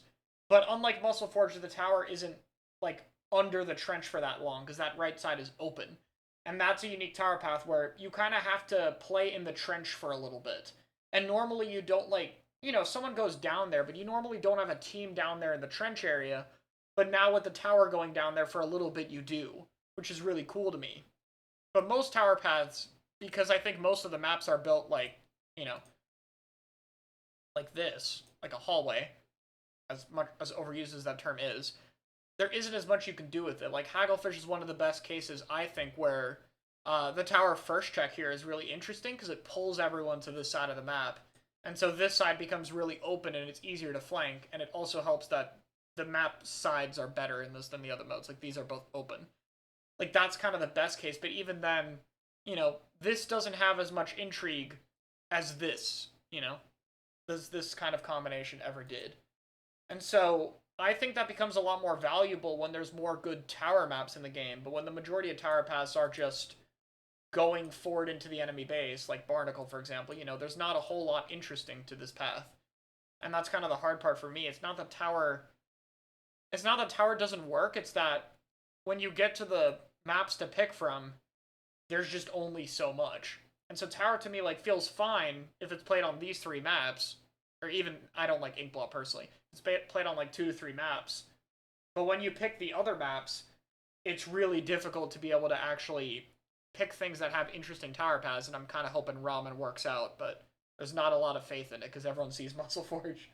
but unlike Muscle Forges, the tower isn't like under the trench for that long because that right side is open. And that's a unique tower path where you kind of have to play in the trench for a little bit. And normally you don't like, you know, someone goes down there, but you normally don't have a team down there in the trench area. But now with the tower going down there for a little bit, you do, which is really cool to me. But most tower paths, because I think most of the maps are built like, you know, like this, like a hallway, as much as overused as that term is, there isn't as much you can do with it. Like Hagglefish is one of the best cases, I think, where the tower first check here is really interesting because it pulls everyone to this side of the map. And so this side becomes really open and it's easier to flank, and it also helps that the map sides are better in this than the other modes. Like, these are both open. Like, that's kind of the best case, but even then, you know, this doesn't have as much intrigue as this, you know, as this kind of combination ever did. And so, I think that becomes a lot more valuable when there's more good tower maps in the game, but when the majority of tower paths are just going forward into the enemy base, like Barnacle, for example, you know, there's not a whole lot interesting to this path. And that's kind of the hard part for me. It's not that tower doesn't work, it's that when you get to the maps to pick from, there's just only so much. And so tower to me, like, feels fine if it's played on these 3 maps, or even, I don't like Inkblot personally. It's played on like 2 to 3 maps. But when you pick the other maps, it's really difficult to be able to actually pick things that have interesting tower paths, and I'm kind of hoping Ramen works out, but there's not a lot of faith in it because everyone sees Muscle Forge.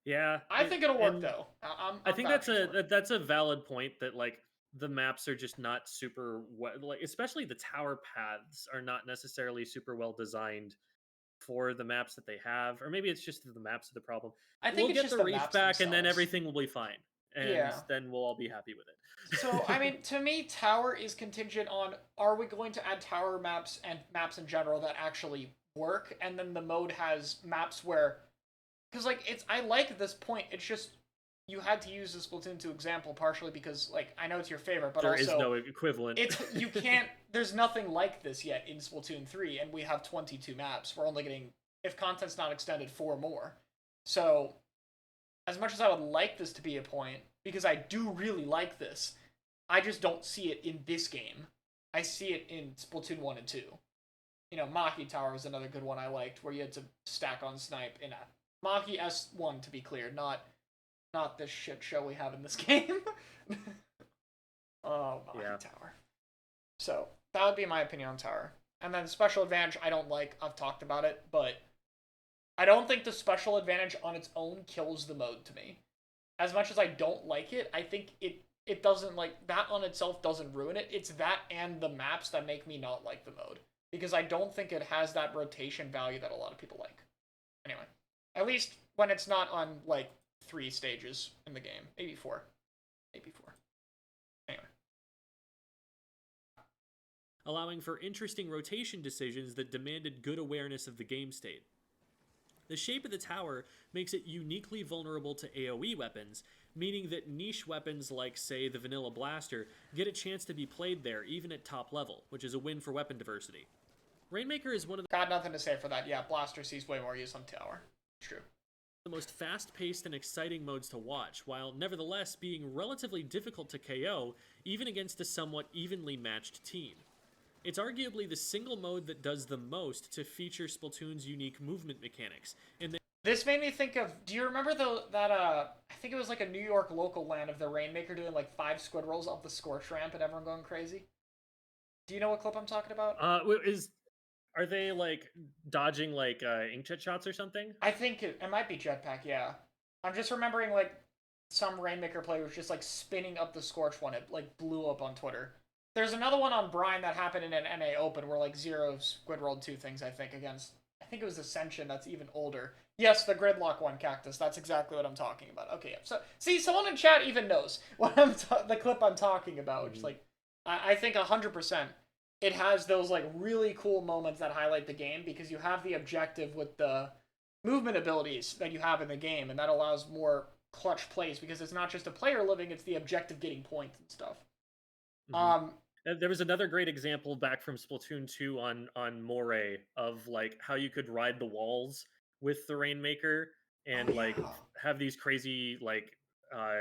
Yeah, I think it'll work though. I think that's a valid point that like the maps are just not super like, especially the tower paths are not necessarily super well designed for the maps that they have, or maybe it's just the maps are the problem. I think we'll get the reach back, and then everything will be fine, and then we'll all be happy with it. So, I mean, to me, tower is contingent on, are we going to add tower maps and maps in general that actually work, and then the mode has maps where, because, like, I like this point, it's just, you had to use the Splatoon 2 example partially because, like, I know it's your favorite, but there also... There is no equivalent. You can't... There's nothing like this yet in Splatoon 3, and we have 22 maps. We're only getting, if content's not extended, 4 more. So, as much as I would like this to be a point, because I do really like this, I just don't see it in this game. I see it in Splatoon 1 and 2. You know, Maki Tower was another good one I liked, where you had to stack on snipe in a Maki S1, to be clear, not this shit show we have in this game. Oh, Maki Tower. So, that would be my opinion on Tower. And then Special Advantage, I don't like. I've talked about it, but I don't think the Special Advantage on its own kills the mode to me. As much as I don't like it, I think it doesn't, like, that on itself doesn't ruin it. It's that and the maps that make me not like the mode. Because I don't think it has that rotation value that a lot of people like. Anyway. At least when it's not on, like, 3 stages in the game. Maybe 4. Maybe 4. Anyway. Allowing for interesting rotation decisions that demanded good awareness of the game state. The shape of the tower makes it uniquely vulnerable to AoE weapons, meaning that niche weapons like, say, the Vanilla Blaster get a chance to be played there even at top level, which is a win for weapon diversity. Rainmaker is one of the... Got nothing to say for that. Yeah, Blaster sees way more use on Tower. True. The most fast-paced and exciting modes to watch, while nevertheless being relatively difficult to KO, even against a somewhat evenly matched team. It's arguably the single mode that does the most to feature Splatoon's unique movement mechanics. This made me think of, do you remember I think it was like a New York local land of the Rainmaker doing like 5 squid rolls up the Scorch ramp and everyone going crazy? Do you know what clip I'm talking about? Are they like dodging like inkjet shots or something? I think it might be jetpack, yeah. I'm just remembering like some Rainmaker player was just like spinning up the Scorch one. It like blew up on Twitter. There's another one on Brian that happened in an NA Open where like Zero squid rolled 2 things, I think, against, I think it was Ascension, that's even older. Yes, the gridlock one, Cactus. That's exactly what I'm talking about. Okay, yeah. So, see, someone in chat even knows what the clip I'm talking about. Which, like, I think 100% it has those, like, really cool moments that highlight the game because you have the objective with the movement abilities that you have in the game, and that allows more clutch plays because it's not just a player living, it's the objective getting points and stuff. There was another great example back from Splatoon 2 on Moray of, like, how you could ride the walls with the Rainmaker and like have these crazy like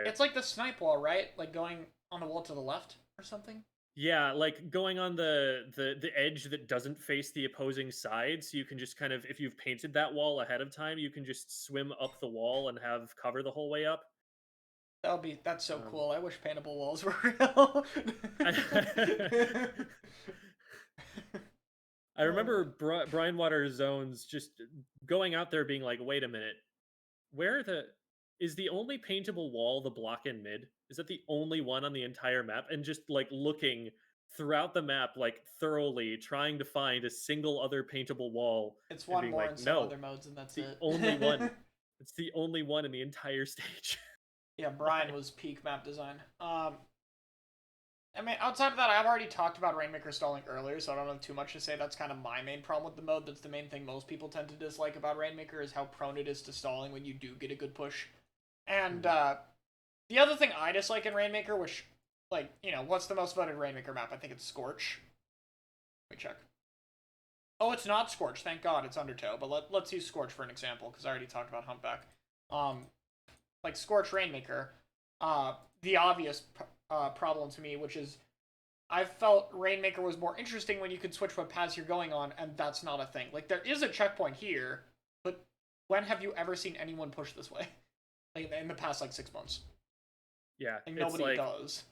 it's like the snipe wall, right? Like going on the wall to the left or something. Yeah, like going on the edge that doesn't face the opposing side, so you can just kind of, if you've painted that wall ahead of time, you can just swim up the wall and have cover the whole way up. That's so cool. I wish paintable walls were real. I remember Brian Water Zones just going out there being like, wait a minute, is the only paintable wall the block in mid? Is that the only one on the entire map? And just like looking throughout the map, like thoroughly trying to find a single other paintable wall. It's one more in some other modes, and that's it. Only one. It's the only one in the entire stage. Yeah, Brian was peak map design. I mean, outside of that, I've already talked about Rainmaker stalling earlier, so I don't have too much to say. That's kind of my main problem with the mode. That's the main thing most people tend to dislike about Rainmaker is how prone it is to stalling when you do get a good push. And the other thing I dislike in Rainmaker, which, like, you know, what's the most voted Rainmaker map? I think it's Scorch. Let me check. Oh, it's not Scorch. Thank God it's Undertow. But let's use Scorch for an example, because I already talked about Humpback. Like, Scorch Rainmaker, the obvious problem to me, which is I felt Rainmaker was more interesting when you could switch what paths you're going on, and that's not a thing. Like, there is a checkpoint here, but when have you ever seen anyone push this way? Like, in the past, like, 6 months. Yeah. Like, nobody does.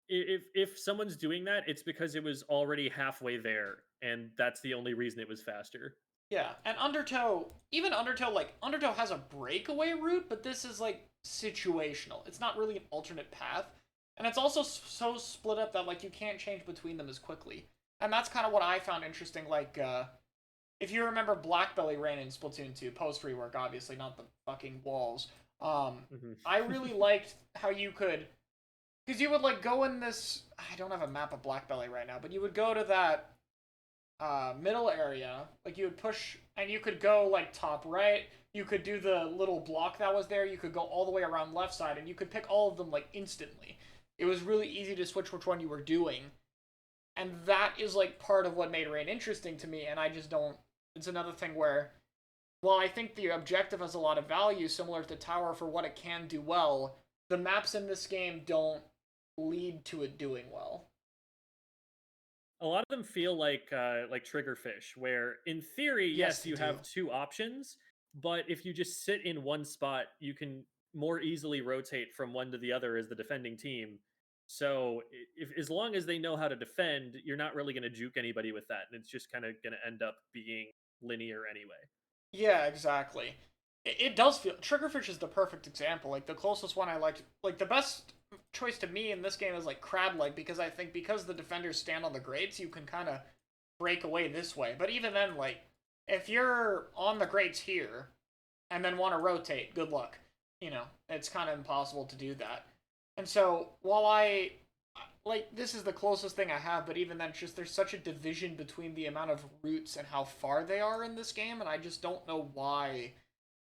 If someone's doing that, it's because it was already halfway there, and that's the only reason it was faster. Yeah, and Undertow, even Undertow, like, Undertow has a breakaway route, but this is, like, situational. It's not really an alternate path. And it's also so split up that, like, you can't change between them as quickly. And that's kind of what I found interesting, like, if you remember Blackbelly ran in Splatoon 2, post-rework, obviously, not the fucking walls. I really liked how you could, because you would, like, go in this, I don't have a map of Blackbelly right now, but you would go to that middle area, like, you would push, and you could go, like, top right, you could do the little block that was there, you could go all the way around left side, and you could pick all of them, like, instantly. It was really easy to switch which one you were doing. And that is, like, part of what made Rain interesting to me, and I just don't... It's another thing where, while I think the objective has a lot of value, similar to Tower for what it can do well, the maps in this game don't lead to it doing well. A lot of them feel like Triggerfish, where, in theory, yes you have 2 options, but if you just sit in one spot, you can more easily rotate from one to the other as the defending team. So as long as they know how to defend, you're not really going to juke anybody with that, and it's just kind of going to end up being linear anyway. Yeah, exactly. It does feel... Triggerfish is the perfect example. Like, the closest one I liked... Like, the best choice to me in this game is, like, Crab-Leg, because I think because the defenders stand on the grates, you can kind of break away this way. But even then, like, if you're on the grates here, and then want to rotate, good luck. You know, it's kind of impossible to do that. And so, while like, this is the closest thing I have, but even then, it's just there's such a division between the amount of routes and how far they are in this game, and I just don't know why.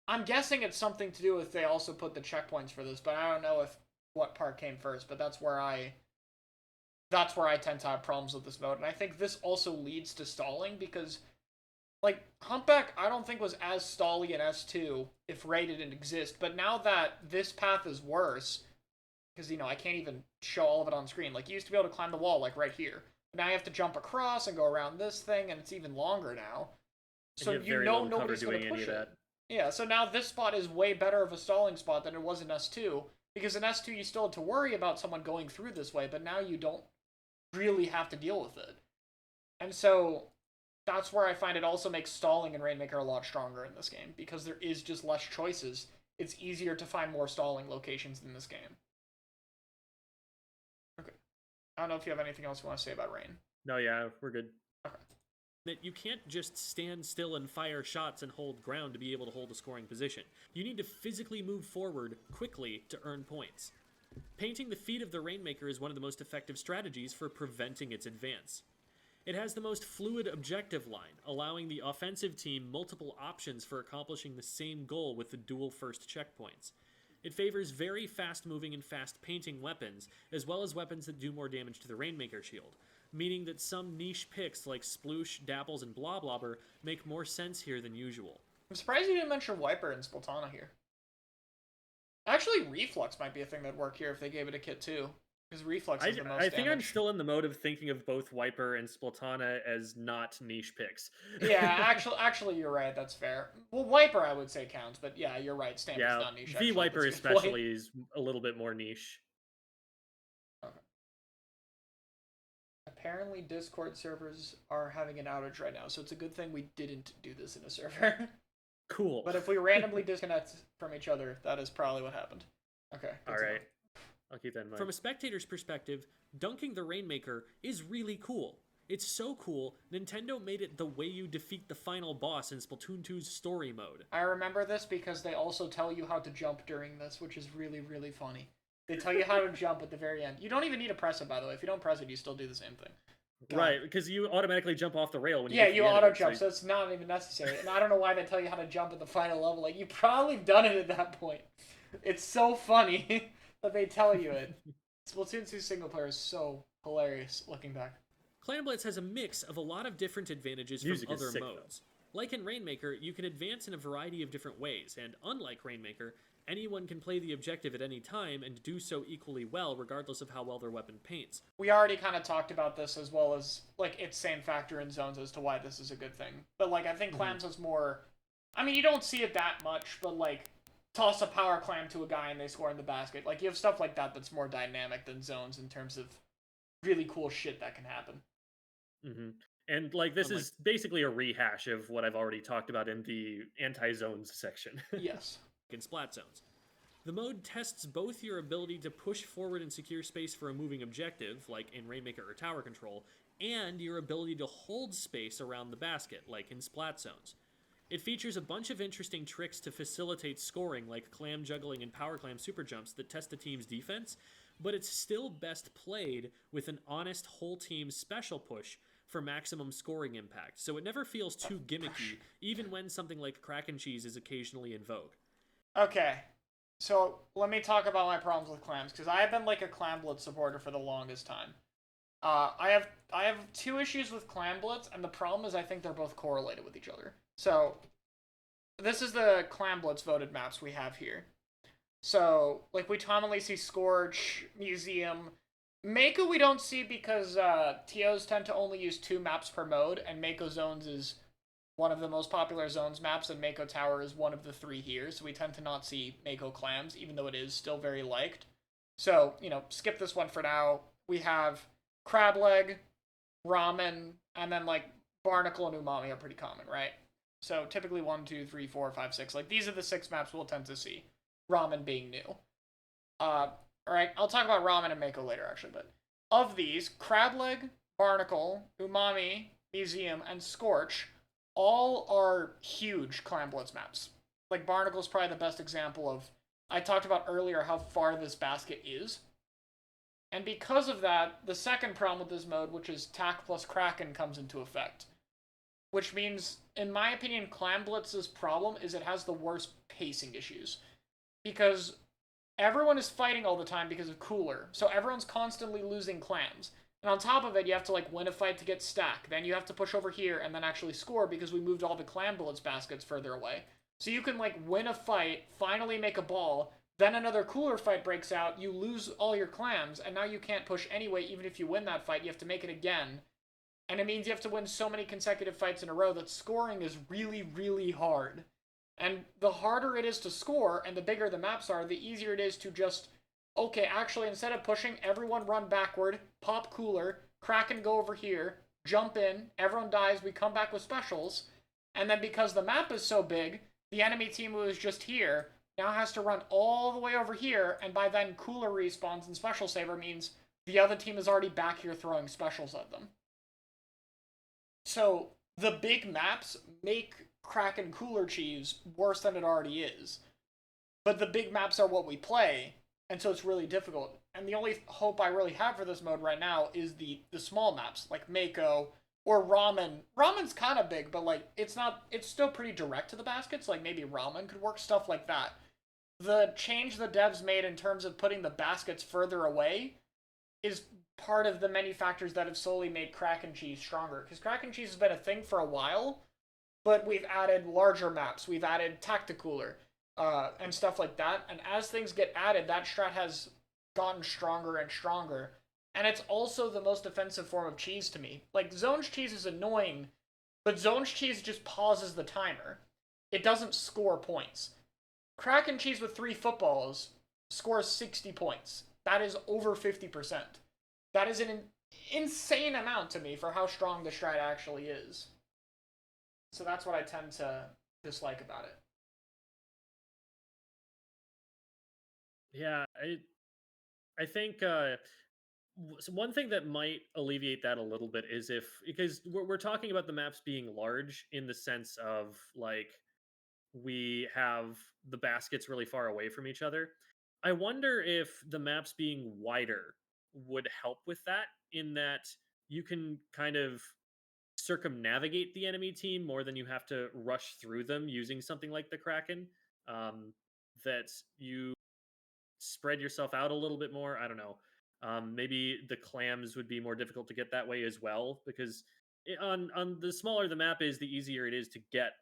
I'm guessing it's something to do with they also put the checkpoints for this, but I don't know what part came first, but that's where I that's where I tend to have problems with this mode. And I think this also leads to stalling because, like, Humpback I don't think was as stally in S2 if Ray didn't exist. But now that this path is worse, because, you know, I can't even show all of it on screen. Like, you used to be able to climb the wall, like, right here. But now you have to jump across and go around this thing, and it's even longer now. So you know nobody's going to push it. Yeah, so now this spot is way better of a stalling spot than it was in S2. Because in S2 you still had to worry about someone going through this way, but now you don't really have to deal with it. And so that's where I find it also makes stalling in Rainmaker a lot stronger in this game, because there is just less choices. It's easier to find more stalling locations in this game. Okay. I don't know if you have anything else you want to say about Rain. No, yeah, we're good. Okay. That you can't just stand still and fire shots and hold ground to be able to hold a scoring position. You need to physically move forward quickly to earn points. Painting the feet of the Rainmaker is one of the most effective strategies for preventing its advance. It has the most fluid objective line, allowing the offensive team multiple options for accomplishing the same goal with the dual first checkpoints. It favors very fast-moving and fast-painting weapons, as well as weapons that do more damage to the Rainmaker shield, meaning that some niche picks like Sploosh, Dapples, and Bloblobber make more sense here than usual. I'm surprised you didn't mention Wiper and Splatana here. Actually, Reflux might be a thing that'd work here if they gave it a kit too. Because Reflux is the most I think damage. I'm still in the mode of thinking of both Wiper and Splatana as not niche picks. Yeah, actually, you're right. That's fair. Well, Wiper, I would say counts, but yeah, you're right. Standard's not niche. V Wiper especially is a little bit more niche. Okay. Apparently, Discord servers are having an outage right now, so it's a good thing we didn't do this in a server. Cool. But if we randomly disconnect from each other, that is probably what happened. Okay. All right. I'll keep that in mind. From a spectator's perspective, dunking the Rainmaker is really cool. It's so cool, Nintendo made it the way you defeat the final boss in Splatoon 2's story mode. I remember this because they also tell you how to jump during this, which is really, really funny. They tell you how to jump at the very end. You don't even need to press it, by the way. If you don't press it, you still do the same thing. Right, because you automatically jump off the rail when you Yeah, you auto-jump, so it's not even necessary. And I don't know why they tell you how to jump at the final level. Like, you've probably done it at that point. It's so funny that they tell you it. Splatoon 2 single player is so hilarious looking back. Clan Blitz has a mix of a lot of different advantages from other modes. Like in Rainmaker, you can advance in a variety of different ways, and unlike Rainmaker, anyone can play the objective at any time and do so equally well regardless of how well their weapon paints. We already kind of talked about this as well as, like, its same factor in zones as to why this is a good thing. But, like, I think Clams is more... I mean, you don't see it that much, but, like, toss a power clam to a guy and they score in the basket. Like, you have stuff like that that's more dynamic than zones in terms of really cool shit that can happen. Mm-hmm. And, like, this is basically a rehash of what I've already talked about in the anti-zones section. Yes. In Splat zones. The mode tests both your ability to push forward and secure space for a moving objective, like in Rainmaker or Tower Control, and your ability to hold space around the basket, like in Splat zones. It features a bunch of interesting tricks to facilitate scoring, like clam juggling and power clam super jumps that test the team's defense, but it's still best played with an honest whole team special push for maximum scoring impact, so it never feels too gimmicky, even when something like Crack and Cheese is occasionally in vogue. Okay, so let me talk about my problems with clams, because I have been like a Clam Blitz supporter for the longest time. I have two issues with Clam Blitz, and the problem is I think they're both correlated with each other. So, this is the Clam Blitz voted maps we have here. So, like, we commonly see Scorch, Museum. Mako we don't see because TOs tend to only use 2 maps per mode, and Mako Zones is one of the most popular Zones maps, and Mako Tower is one of the 3 here, so we tend to not see Mako Clams, even though it is still very liked. So, you know, skip this one for now. We have Crab Leg, Ramen, and then, like, Barnacle and Umami are pretty common, right? So, typically 1, 2, 3, 4, 5, 6. Like, these are the 6 maps we'll tend to see. Ramen being new. Alright, I'll talk about Ramen and Mako later, actually, but of these, Crab Leg, Barnacle, Umami, Museum, and Scorch all are huge Clam Blitz maps. Like, Barnacle's probably the best example of... I talked about earlier how far this basket is. And because of that, the second problem with this mode, which is Tack plus Kraken, comes into effect. Which means, in my opinion, Clam Blitz's problem is it has the worst pacing issues. Because everyone is fighting all the time because of Cooler, so everyone's constantly losing clams. And on top of it, you have to like win a fight to get stack. Then you have to push over here and then actually score because we moved all the clam bullets baskets further away. So you can like win a fight, finally make a ball, then another cooler fight breaks out, you lose all your clams, and now you can't push anyway. Even if you win that fight, you have to make it again. And it means you have to win so many consecutive fights in a row that scoring is really, really hard. And the harder it is to score, and the bigger the maps are, the easier it is to just, okay, actually, instead of pushing, everyone run backward, pop cooler, Kraken go over here, jump in, everyone dies, we come back with specials, and then because the map is so big, the enemy team who was just here now has to run all the way over here, and by then cooler respawns and special saver means the other team is already back here throwing specials at them. So the big maps make Kraken cooler cheese worse than it already is. But the big maps are what we play, and so it's really difficult. And the only hope I really have for this mode right now is the small maps, like Mako or Ramen. Ramen's kind of big, but like it's still pretty direct to the baskets. Like maybe Ramen could work, stuff like that. The change the devs made in terms of putting the baskets further away is part of the many factors that have slowly made Kraken cheese stronger. Because Kraken cheese has been a thing for a while, but we've added larger maps, we've added Tacticooler, and stuff like that. And as things get added, that strat has gotten stronger and stronger. And it's also the most offensive form of cheese to me. Like, Zones cheese is annoying, but Zones cheese just pauses the timer. It doesn't score points. Kraken cheese with 3 footballs scores 60 points. That is over 50%. That is an insane amount to me for how strong the strat actually is. So that's what I tend to dislike about it. Yeah, I think one thing that might alleviate that a little bit is because we're talking about the maps being large in the sense of like we have the baskets really far away from each other. I wonder if the maps being wider would help with that, in that you can kind of circumnavigate the enemy team more than you have to rush through them using something like the Kraken. That you spread yourself out a little bit more. I don't know. Maybe the clams would be more difficult to get that way as well, because on the smaller the map is, the easier it is to get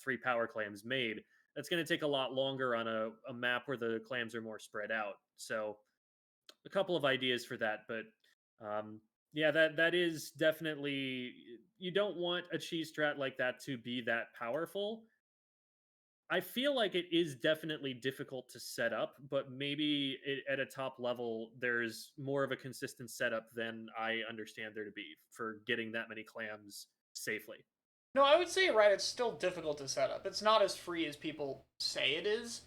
3 power clams made. That's going to take a lot longer on a map where the clams are more spread out. So a couple of ideas for that, but yeah, that is definitely, you don't want a cheese strat like that to be that powerful. I feel like it is definitely difficult to set up, but maybe at a top level, there's more of a consistent setup than I understand there to be for getting that many clams safely. No, I would say you're right. It's still difficult to set up. It's not as free as people say it is,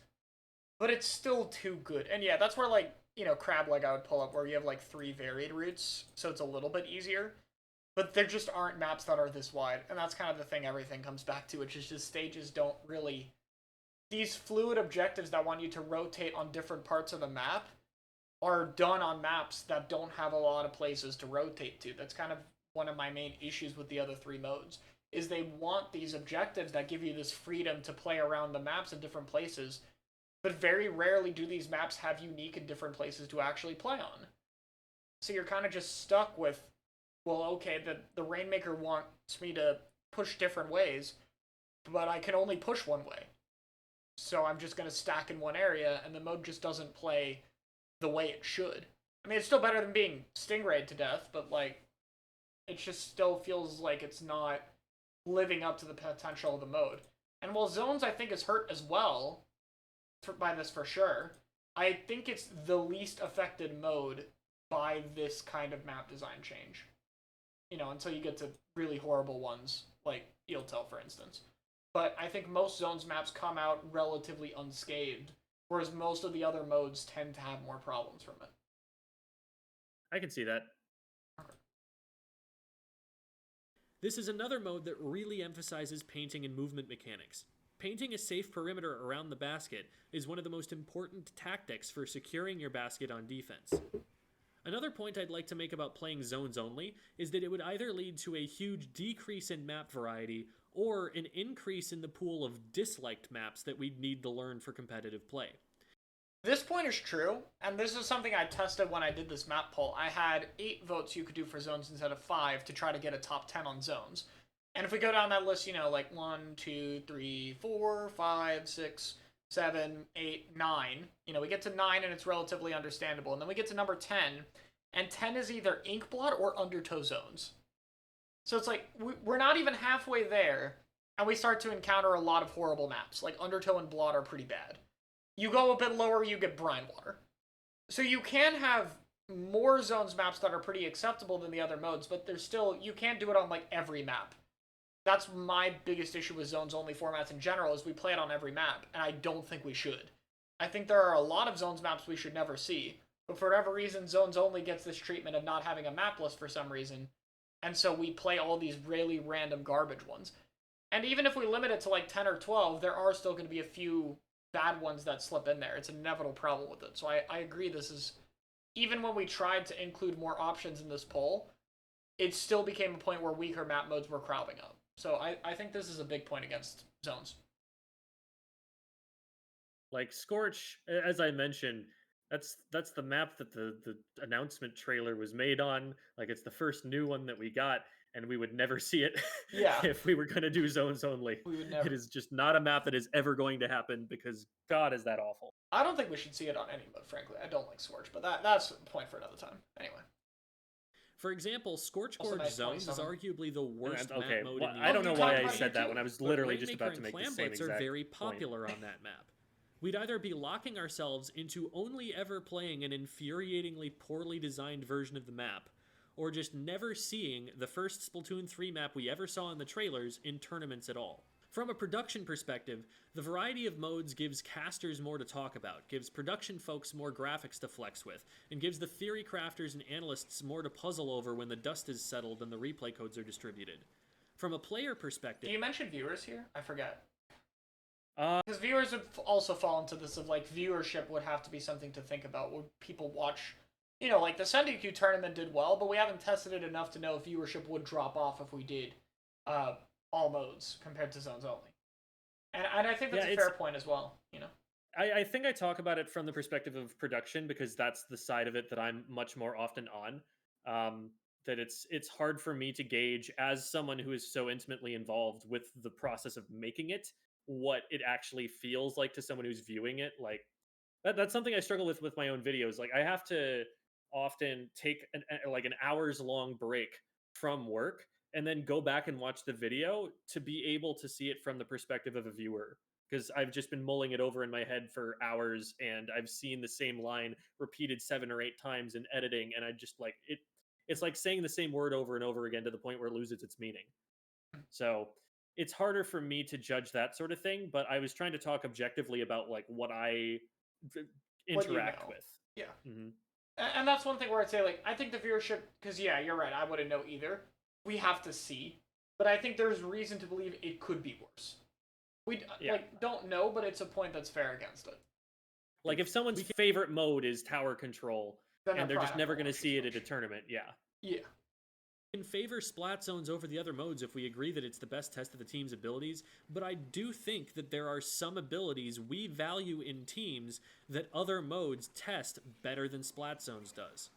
but it's still too good. And yeah, that's where like, crab leg I would pull up where you have like 3 varied routes, so it's a little bit easier. But there just aren't maps that are this wide, and that's kind of the thing everything comes back to, which is just stages don't really... These fluid objectives that want you to rotate on different parts of the map are done on maps that don't have a lot of places to rotate to. That's kind of one of my main issues with the other 3 modes, is they want these objectives that give you this freedom to play around the maps in different places, but very rarely do these maps have unique and different places to actually play on. So you're kind of just stuck with, well, okay, the Rainmaker wants me to push different ways, but I can only push one way. So I'm just going to stack in one area, and the mode just doesn't play the way it should. I mean, it's still better than being stingrayed to death, but, like, it just still feels like it's not living up to the potential of the mode. And while Zones, I think, is hurt as well by this for sure, I think it's the least affected mode by this kind of map design change. Until you get to really horrible ones, like Eeltail, for instance. But I think most Zones maps come out relatively unscathed, whereas most of the other modes tend to have more problems from it. I can see that. Okay. This is another mode that really emphasizes painting and movement mechanics. Painting a safe perimeter around the basket is one of the most important tactics for securing your basket on defense. Another point I'd like to make about playing Zones only is that it would either lead to a huge decrease in map variety or an increase in the pool of disliked maps that we'd need to learn for competitive play. This point is true, and this is something I tested when I did this map poll. I had 8 votes you could do for zones instead of 5 to try to get a top 10 on zones. And if we go down that list, like 1, 2, 3, 4, 5, 6, 7, 8, 9. We get to 9 and it's relatively understandable. And then we get to number 10, and 10 is either Inkblot or Undertow zones. So it's like, we're not even halfway there, and we start to encounter a lot of horrible maps. Like Undertow and Blot are pretty bad. You go a bit lower, you get Brine Water. So you can have more zones maps that are pretty acceptable than the other modes, but there's still, you can't do it on like every map. That's my biggest issue with zones only formats in general, is we play it on every map, and I don't think we should. I think there are a lot of zones maps we should never see, but for whatever reason, zones only gets this treatment of not having a map list for some reason, and so we play all these really random garbage ones. And even if we limit it to like 10 or 12, there are still going to be a few bad ones that slip in there. It's an inevitable problem with it. So I agree, this is, even when we tried to include more options in this poll, it still became a point where weaker map modes were cropping up. So I think this is a big point against zones. Like Scorch, as I mentioned, that's the map that the announcement trailer was made on. Like, it's the first new one that we got, and we would never see it if we were going to do zones only. We would never. It is just not a map that is ever going to happen, because God, is that awful. I don't think we should see it on any mode, frankly. I don't like Scorch, but that's a point for another time. Anyway. For example, Scorch Gorge Zones is arguably the worst map mode in the I don't know why I said that when I was literally just about to make the same exact are very popular on that map. We'd either be locking ourselves into only ever playing an infuriatingly poorly designed version of the map, or just never seeing the first Splatoon 3 map we ever saw in the trailers in tournaments at all. From a production perspective, the variety of modes gives casters more to talk about, gives production folks more graphics to flex with, and gives the theory crafters and analysts more to puzzle over when the dust is settled and the replay codes are distributed. From a player perspective... Do you mention viewers here? I forget. Because viewers would also fall into this of, like, viewership would have to be something to think about. Would people watch... like the Sendiku tournament did well, but we haven't tested it enough to know if viewership would drop off if we did all modes compared to zones only. And I think that's a fair point as well, I think I talk about it from the perspective of production, because that's the side of it that I'm much more often on. That it's hard for me to gauge, as someone who is so intimately involved with the process of making it, what it actually feels like to someone who's viewing it. Like, that's something I struggle with my own videos. Like, I have to often take an hours long break from work and then go back and watch the video to be able to see it from the perspective of a viewer, because I've just been mulling it over in my head for hours, and I've seen the same line repeated 7 or 8 times in editing, and I just like it. It's like saying the same word over and over again to the point where it loses its meaning. So it's harder for me to judge that sort of thing, but I was trying to talk objectively about like what I interact with. Yeah. Mm-hmm. And that's one thing where I'd say, like, I think the viewership, because yeah, you're right, I wouldn't know either. We have to see, but I think there's reason to believe it could be worse. We don't know, but it's a point that's fair against it. Like, if someone's favorite mode is tower control, and they're just never going to see it at a tournament, yeah. Yeah. In favor Splat zones over the other modes if we agree that it's the best test of the team's abilities, but I do think that there are some abilities we value in teams that other modes test better than Splat zones does.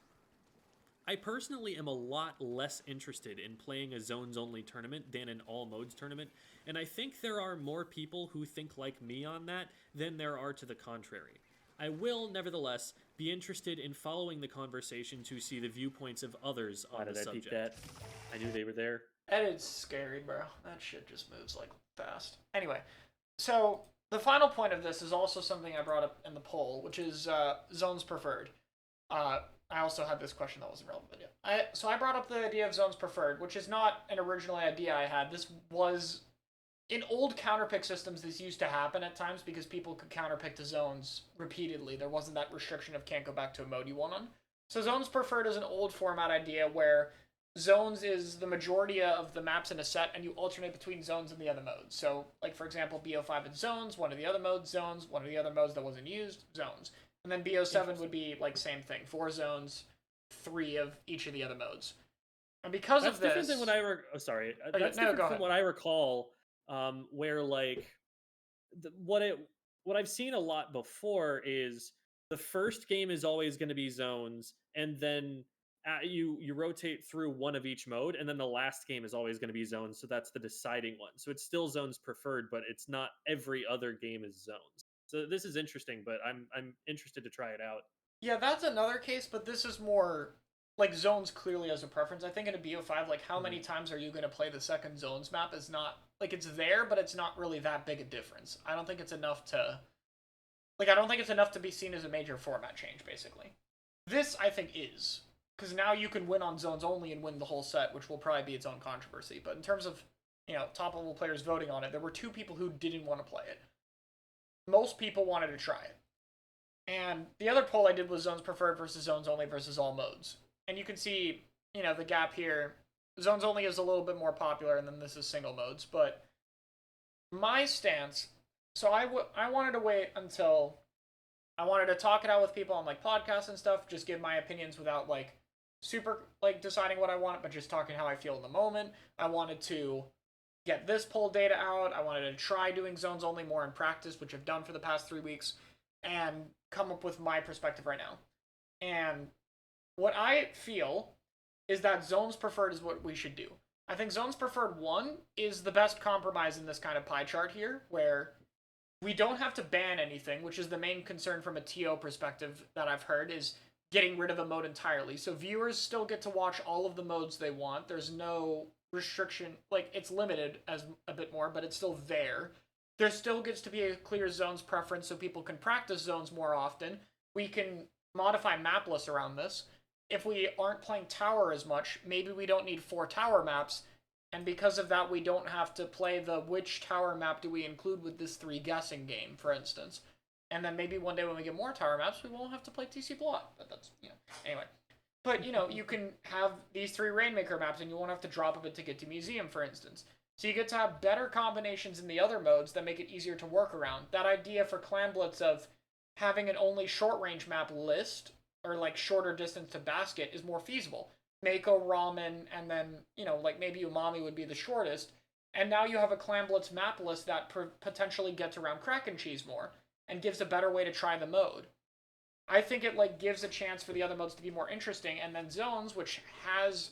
I personally am a lot less interested in playing a zones-only tournament than an all-modes tournament, and I think there are more people who think like me on that than there are to the contrary. I will, nevertheless, be interested in following the conversation to see the viewpoints of others on the subject. Peek that? I knew they were there. That is scary, bro. That shit just moves, like, fast. Anyway, so the final point of this is also something I brought up in the poll, which is zones preferred. I also had this question that wasn't relevant yet. So I brought up the idea of zones preferred, which is not an original idea I had. This was... In old counterpick systems, this used to happen at times because people could counterpick to zones repeatedly. There wasn't that restriction of can't go back to a mode you want on. So zones preferred is an old format idea where zones is the majority of the maps in a set, and you alternate between zones and the other modes. So, like, for example, BO5 is zones, one of the other modes, zones, one of the other modes that wasn't used, zones. And then BO7 would be, like, same thing. 4 zones, 3 of each of the other modes. And because of this... That's different than what That's different from what I recall, where, like, what I've seen a lot before is the first game is always going to be zones, and then you rotate through one of each mode, and then the last game is always going to be zones. So that's the deciding one. So it's still zones preferred, but it's not every other game is zones. So this is interesting, but I'm interested to try it out. Yeah, that's another case, but this is more like zones clearly as a preference. I think in a BO5, like how many times are you going to play the second zones map is not like it's there, but it's not really that big a difference. I don't think it's enough to I don't think it's enough to be seen as a major format change, basically. This, I think, is. Because now you can win on zones only and win the whole set, which will probably be its own controversy. But in terms of, top level players voting on it, there were 2 people who didn't want to play it. Most people wanted to try it. And the other poll I did was zones preferred versus zones only versus all modes. And you can see, the gap here. Zones only is a little bit more popular, and then this is single modes. But my stance, so I wanted to wait until I wanted to talk it out with people on like podcasts and stuff, just give my opinions without like super like deciding what I want, but just talking how I feel in the moment. I wanted to get this poll data out. I wanted to try doing zones only more in practice, which I've done for the past 3 weeks, and come up with my perspective right now. And what I feel is that zones preferred is what we should do. I think zones preferred 1 is the best compromise in this kind of pie chart here, where we don't have to ban anything, which is the main concern from a TO perspective that I've heard, is getting rid of a mode entirely. So viewers still get to watch all of the modes they want. There's no restriction. Like, it's limited as a bit more, but it's still there. There still gets to be a clear zones preference so people can practice zones more often. We can modify map lists around this. If we aren't playing tower as much, maybe we don't need 4 tower maps, and because of that, we don't have to play the which tower map do we include with this 3 guessing game, for instance. And then maybe one day when we get more tower maps, we won't have to play TC Blot. But that's, anyway. But, you can have these 3 Rainmaker maps and you won't have to drop a bit to get to Museum, for instance. So you get to have better combinations in the other modes that make it easier to work around. That idea for Clan Blitz of having an only short range map list, or like shorter distance to basket, is more feasible. Mako, Ramen, and then, like maybe Umami would be the shortest. And now you have a Clan Blitz map list that potentially gets around Crack and Cheese more and gives a better way to try the mode. I think it like gives a chance for the other modes to be more interesting, and then Zones, which has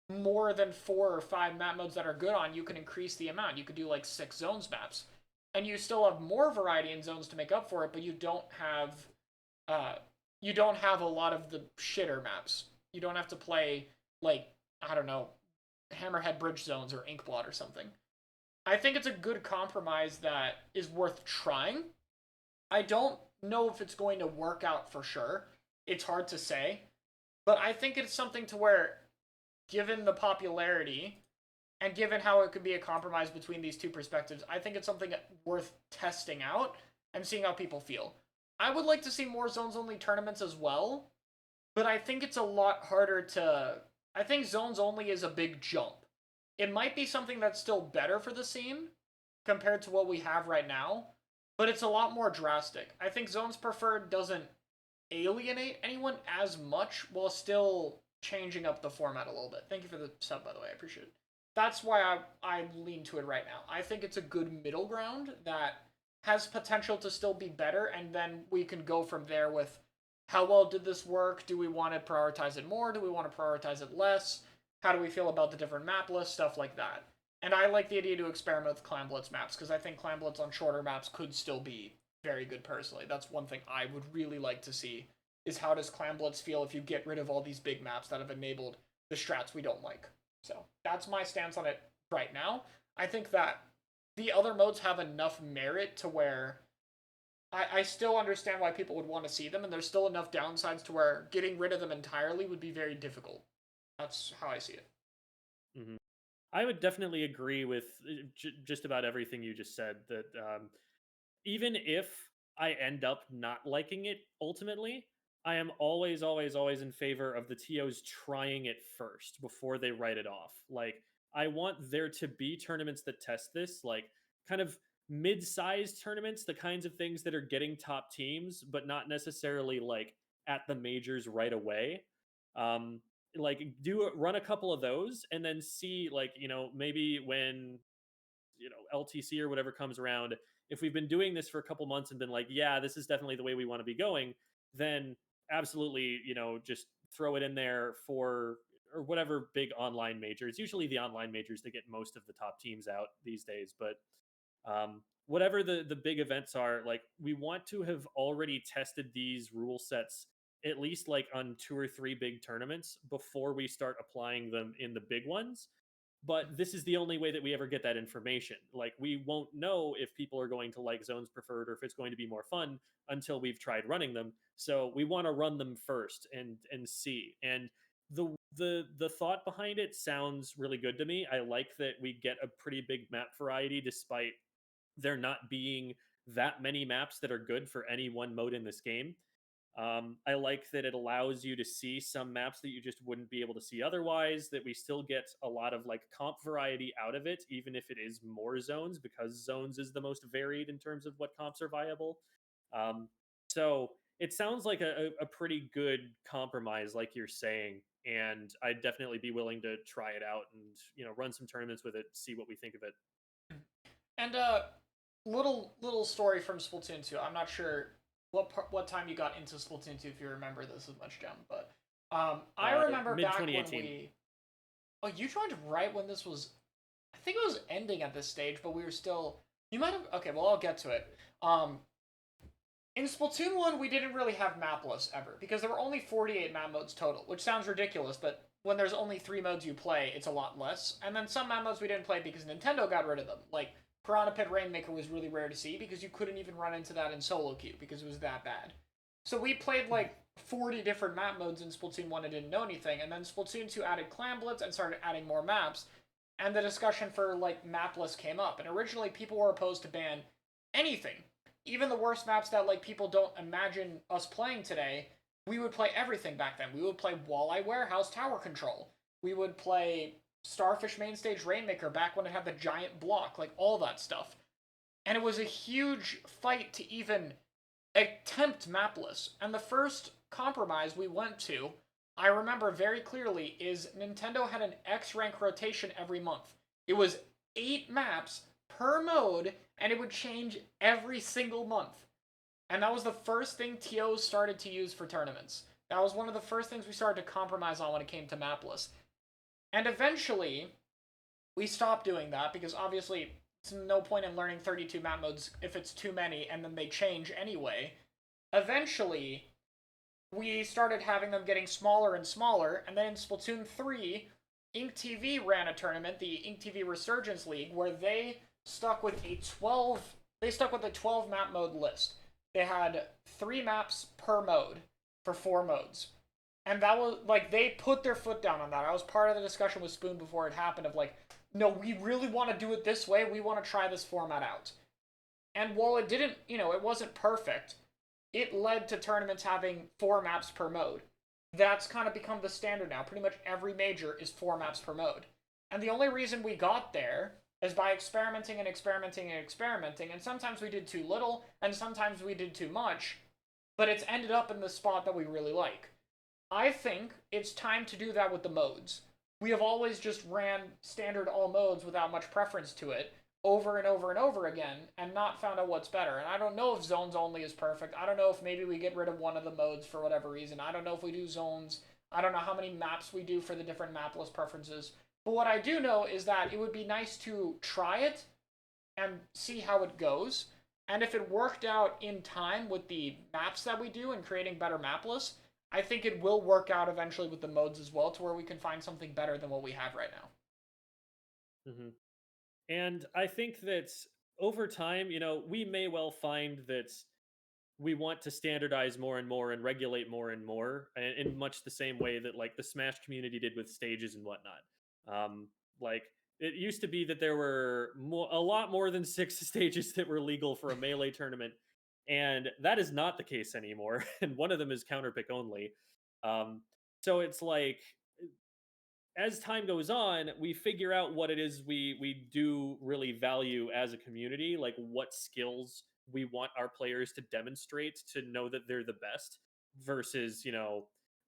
more than 4 or 5 map modes that are good on, you can increase the amount. You could do like 6 Zones maps. And you still have more variety in Zones to make up for it, but you don't have a lot of the shitter maps. You don't have to play, like, I don't know, Hammerhead Bridge Zones or Inkblot or something. I think it's a good compromise that is worth trying. I don't know if it's going to work out for sure. It's hard to say. But I think it's something to where, given the popularity, and given how it could be a compromise between these 2 perspectives, I think it's something worth testing out and seeing how people feel. I would like to see more zones-only tournaments as well, but I think it's a lot harder to... I think zones only is a big jump. It might be something that's still better for the scene compared to what we have right now, but it's a lot more drastic. I think zones preferred doesn't alienate anyone as much while still changing up the format a little bit. Thank you for the sub, by the way. I appreciate it. That's why I lean to it right now. I think it's a good middle ground that has potential to still be better, and then we can go from there with how well did this work? Do we want to prioritize it more? Do we want to prioritize it less? How do we feel about the different map lists? Stuff like that. And I like the idea to experiment with Clan Blitz maps, because I think Clan Blitz on shorter maps could still be very good personally. That's one thing I would really like to see, is how does Clan Blitz feel if you get rid of all these big maps that have enabled the strats we don't like. So that's my stance on it right now. I think that the other modes have enough merit to where I still understand why people would want to see them, and there's still enough downsides to where getting rid of them entirely would be very difficult. That's how I see it. Mm-hmm. I would definitely agree with just about everything you just said, that even if I end up not liking it ultimately, I am always, always, always in favor of the TOs trying it first before they write it off. Like, I want there to be tournaments that test this, like kind of mid-sized tournaments, the kinds of things that are getting top teams, but not necessarily like at the majors right away. Like run a couple of those and then see, like, maybe when LTC or whatever comes around, if we've been doing this for a couple months and been like, yeah, this is definitely the way we want to be going, then absolutely, just throw it in there for or whatever big online major. It's usually the online majors that get most of the top teams out these days, but whatever the big events are, like we want to have already tested these rule sets at least like on 2 or 3 big tournaments before we start applying them in the big ones. But this is the only way that we ever get that information. Like we won't know if people are going to like zones preferred or if it's going to be more fun until we've tried running them. So we want to run them first and see. And the thought behind it sounds really good to me. I like that we get a pretty big map variety despite there not being that many maps that are good for any one mode in this game. I like that it allows you to see some maps that you just wouldn't be able to see otherwise, that we still get a lot of like comp variety out of it, even if it is more zones, because zones is the most varied in terms of what comps are viable. So it sounds like a pretty good compromise, like you're saying, and I'd definitely be willing to try it out and run some tournaments with it, see what we think of it. And little story from Splatoon 2. I'm not sure what time you got into Splatoon 2 if you remember this as much, Gem, but I remember back when we. Oh, you joined right when this was. I think it was ending at this stage, but we were still. You might have. Okay, well I'll get to it. In Splatoon 1, we didn't really have map lists ever because there were only 48 map modes total, which sounds ridiculous, but when there's only 3 modes you play, it's a lot less. And then some map modes we didn't play because Nintendo got rid of them, like Piranha Pit Rainmaker was really rare to see because you couldn't even run into that in solo queue because it was that bad. So we played like 40 different map modes in Splatoon 1 and didn't know anything, and then Splatoon 2 added Clan Blitz and started adding more maps, and the discussion for like map lists came up. And originally people were opposed to ban anything. Even the worst maps that like people don't imagine us playing today, we would play everything back then. We would play Walleye Warehouse Tower Control. We would play Starfish Mainstage Rainmaker back when it had the giant block, like all that stuff. And it was a huge fight to even attempt mapless. And the first compromise we went to, I remember very clearly, is Nintendo had an X rank rotation every month. It was 8 maps per mode, and it would change every single month. And that was the first thing TOs started to use for tournaments. That was one of the first things we started to compromise on when it came to mapless. And eventually, we stopped doing that because obviously it's no point in learning 32 map modes if it's too many and then they change anyway. Eventually, we started having them getting smaller and smaller, and then in Splatoon 3, Ink TV ran a tournament, the Ink TV Resurgence League, where they stuck with a 12 map mode list. They had 3 maps per mode for 4 modes. And that was, like, they put their foot down on that. I was part of the discussion with Spoon before it happened of, like, no, we really want to do it this way. We want to try this format out. And while it didn't, it wasn't perfect, it led to tournaments having 4 maps per mode. That's kind of become the standard now. Pretty much every major is 4 maps per mode. And the only reason we got there is by experimenting and experimenting and experimenting. And sometimes we did too little, and sometimes we did too much. But it's ended up in the spot that we really like. I think it's time to do that with the modes. We have always just ran standard all modes without much preference to it over and over and over again and not found out what's better. And I don't know if zones only is perfect. I don't know if maybe we get rid of one of the modes for whatever reason. I don't know if we do zones. I don't know how many maps we do for the different map list preferences. But what I do know is that it would be nice to try it and see how it goes. And if it worked out in time with the maps that we do and creating better map lists, I think it will work out eventually with the modes as well to where we can find something better than what we have right now. Mm-hmm. And I think that over time, we may well find that we want to standardize more and more and regulate more and more in much the same way that like the Smash community did with stages and whatnot. Like it used to be that there were a lot more than 6 stages that were legal for a Melee tournament. And that is not the case anymore. And one of them is counterpick only. So it's like, as time goes on, we figure out what it is we do really value as a community, like what skills we want our players to demonstrate to know that they're the best versus,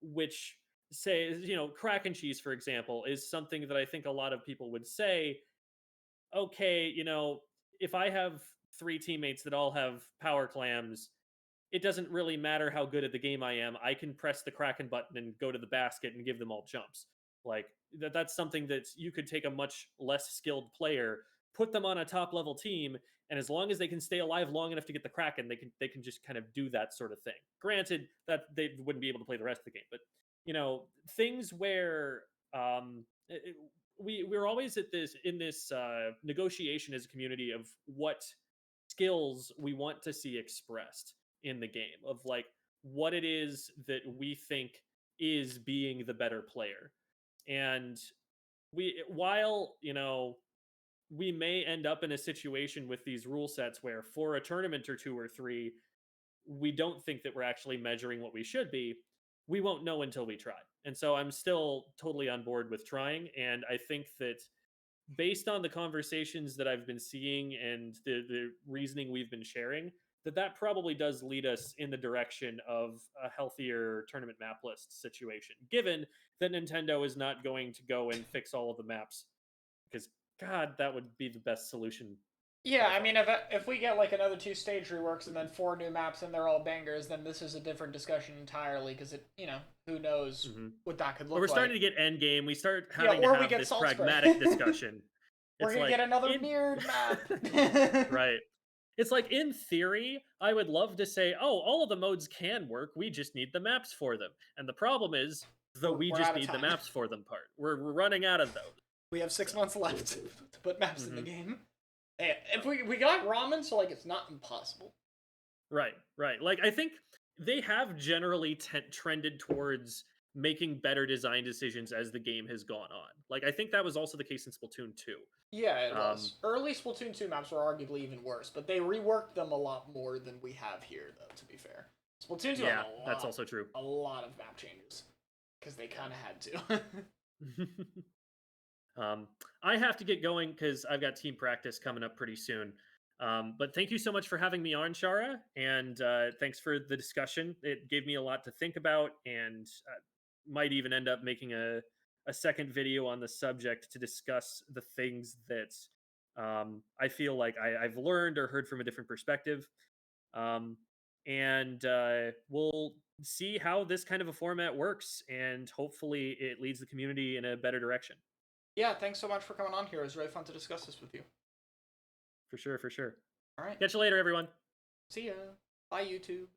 which say, crack and cheese, for example, is something that I think a lot of people would say, okay, if I have 3 teammates that all have power clams, it doesn't really matter how good at the game I am. I can press the Kraken button and go to the basket and give them all jumps. Like that's something that you could take a much less skilled player, put them on a top level team, and as long as they can stay alive long enough to get the Kraken, they can just kind of do that sort of thing. Granted that they wouldn't be able to play the rest of the game, but things where we're always at this negotiation as a community of what skills we want to see expressed in the game, of like what it is that we think is being the better player. And while we may end up in a situation with these rule sets where for a tournament or 2 or 3 we don't think that we're actually measuring what we should be, we won't know until we try. And so I'm still totally on board with trying, and I think that based on the conversations that I've been seeing and the reasoning we've been sharing, that probably does lead us in the direction of a healthier tournament map list situation, given that Nintendo is not going to go and fix all of the maps, because God, that would be the best solution. Yeah, I mean, if we get like another 2 stage reworks and then 4 new maps and they're all bangers, then this is a different discussion entirely, because it, who knows what that could look like. We're starting to get endgame. We start having to have this pragmatic discussion. We're gonna get another mirrored map. Right. It's like, in theory, I would love to say, oh, all of the modes can work. We just need the maps for them. And the problem is we just need the maps for them part. We're running out of those. We have 6 months left to put maps in the game. Hey, if we got ramen, so like it's not impossible. Right. Like, I think they have generally trended towards making better design decisions as the game has gone on. Like, I think that was also the case in Splatoon 2. Yeah, it was. Early Splatoon 2 maps were arguably even worse, but they reworked them a lot more than we have here, though, to be fair. Splatoon 2 had that's also true. A lot of map changes, because they kind of had to. I have to get going because I've got team practice coming up pretty soon. But thank you so much for having me on, Chara, and thanks for the discussion. It gave me a lot to think about, and might even end up making a second video on the subject to discuss the things that I feel like I've learned or heard from a different perspective. And we'll see how this kind of a format works, and hopefully it leads the community in a better direction. Yeah, thanks so much for coming on here. It was really fun to discuss this with you. For sure. All right. Catch you later, everyone. See ya. Bye, YouTube.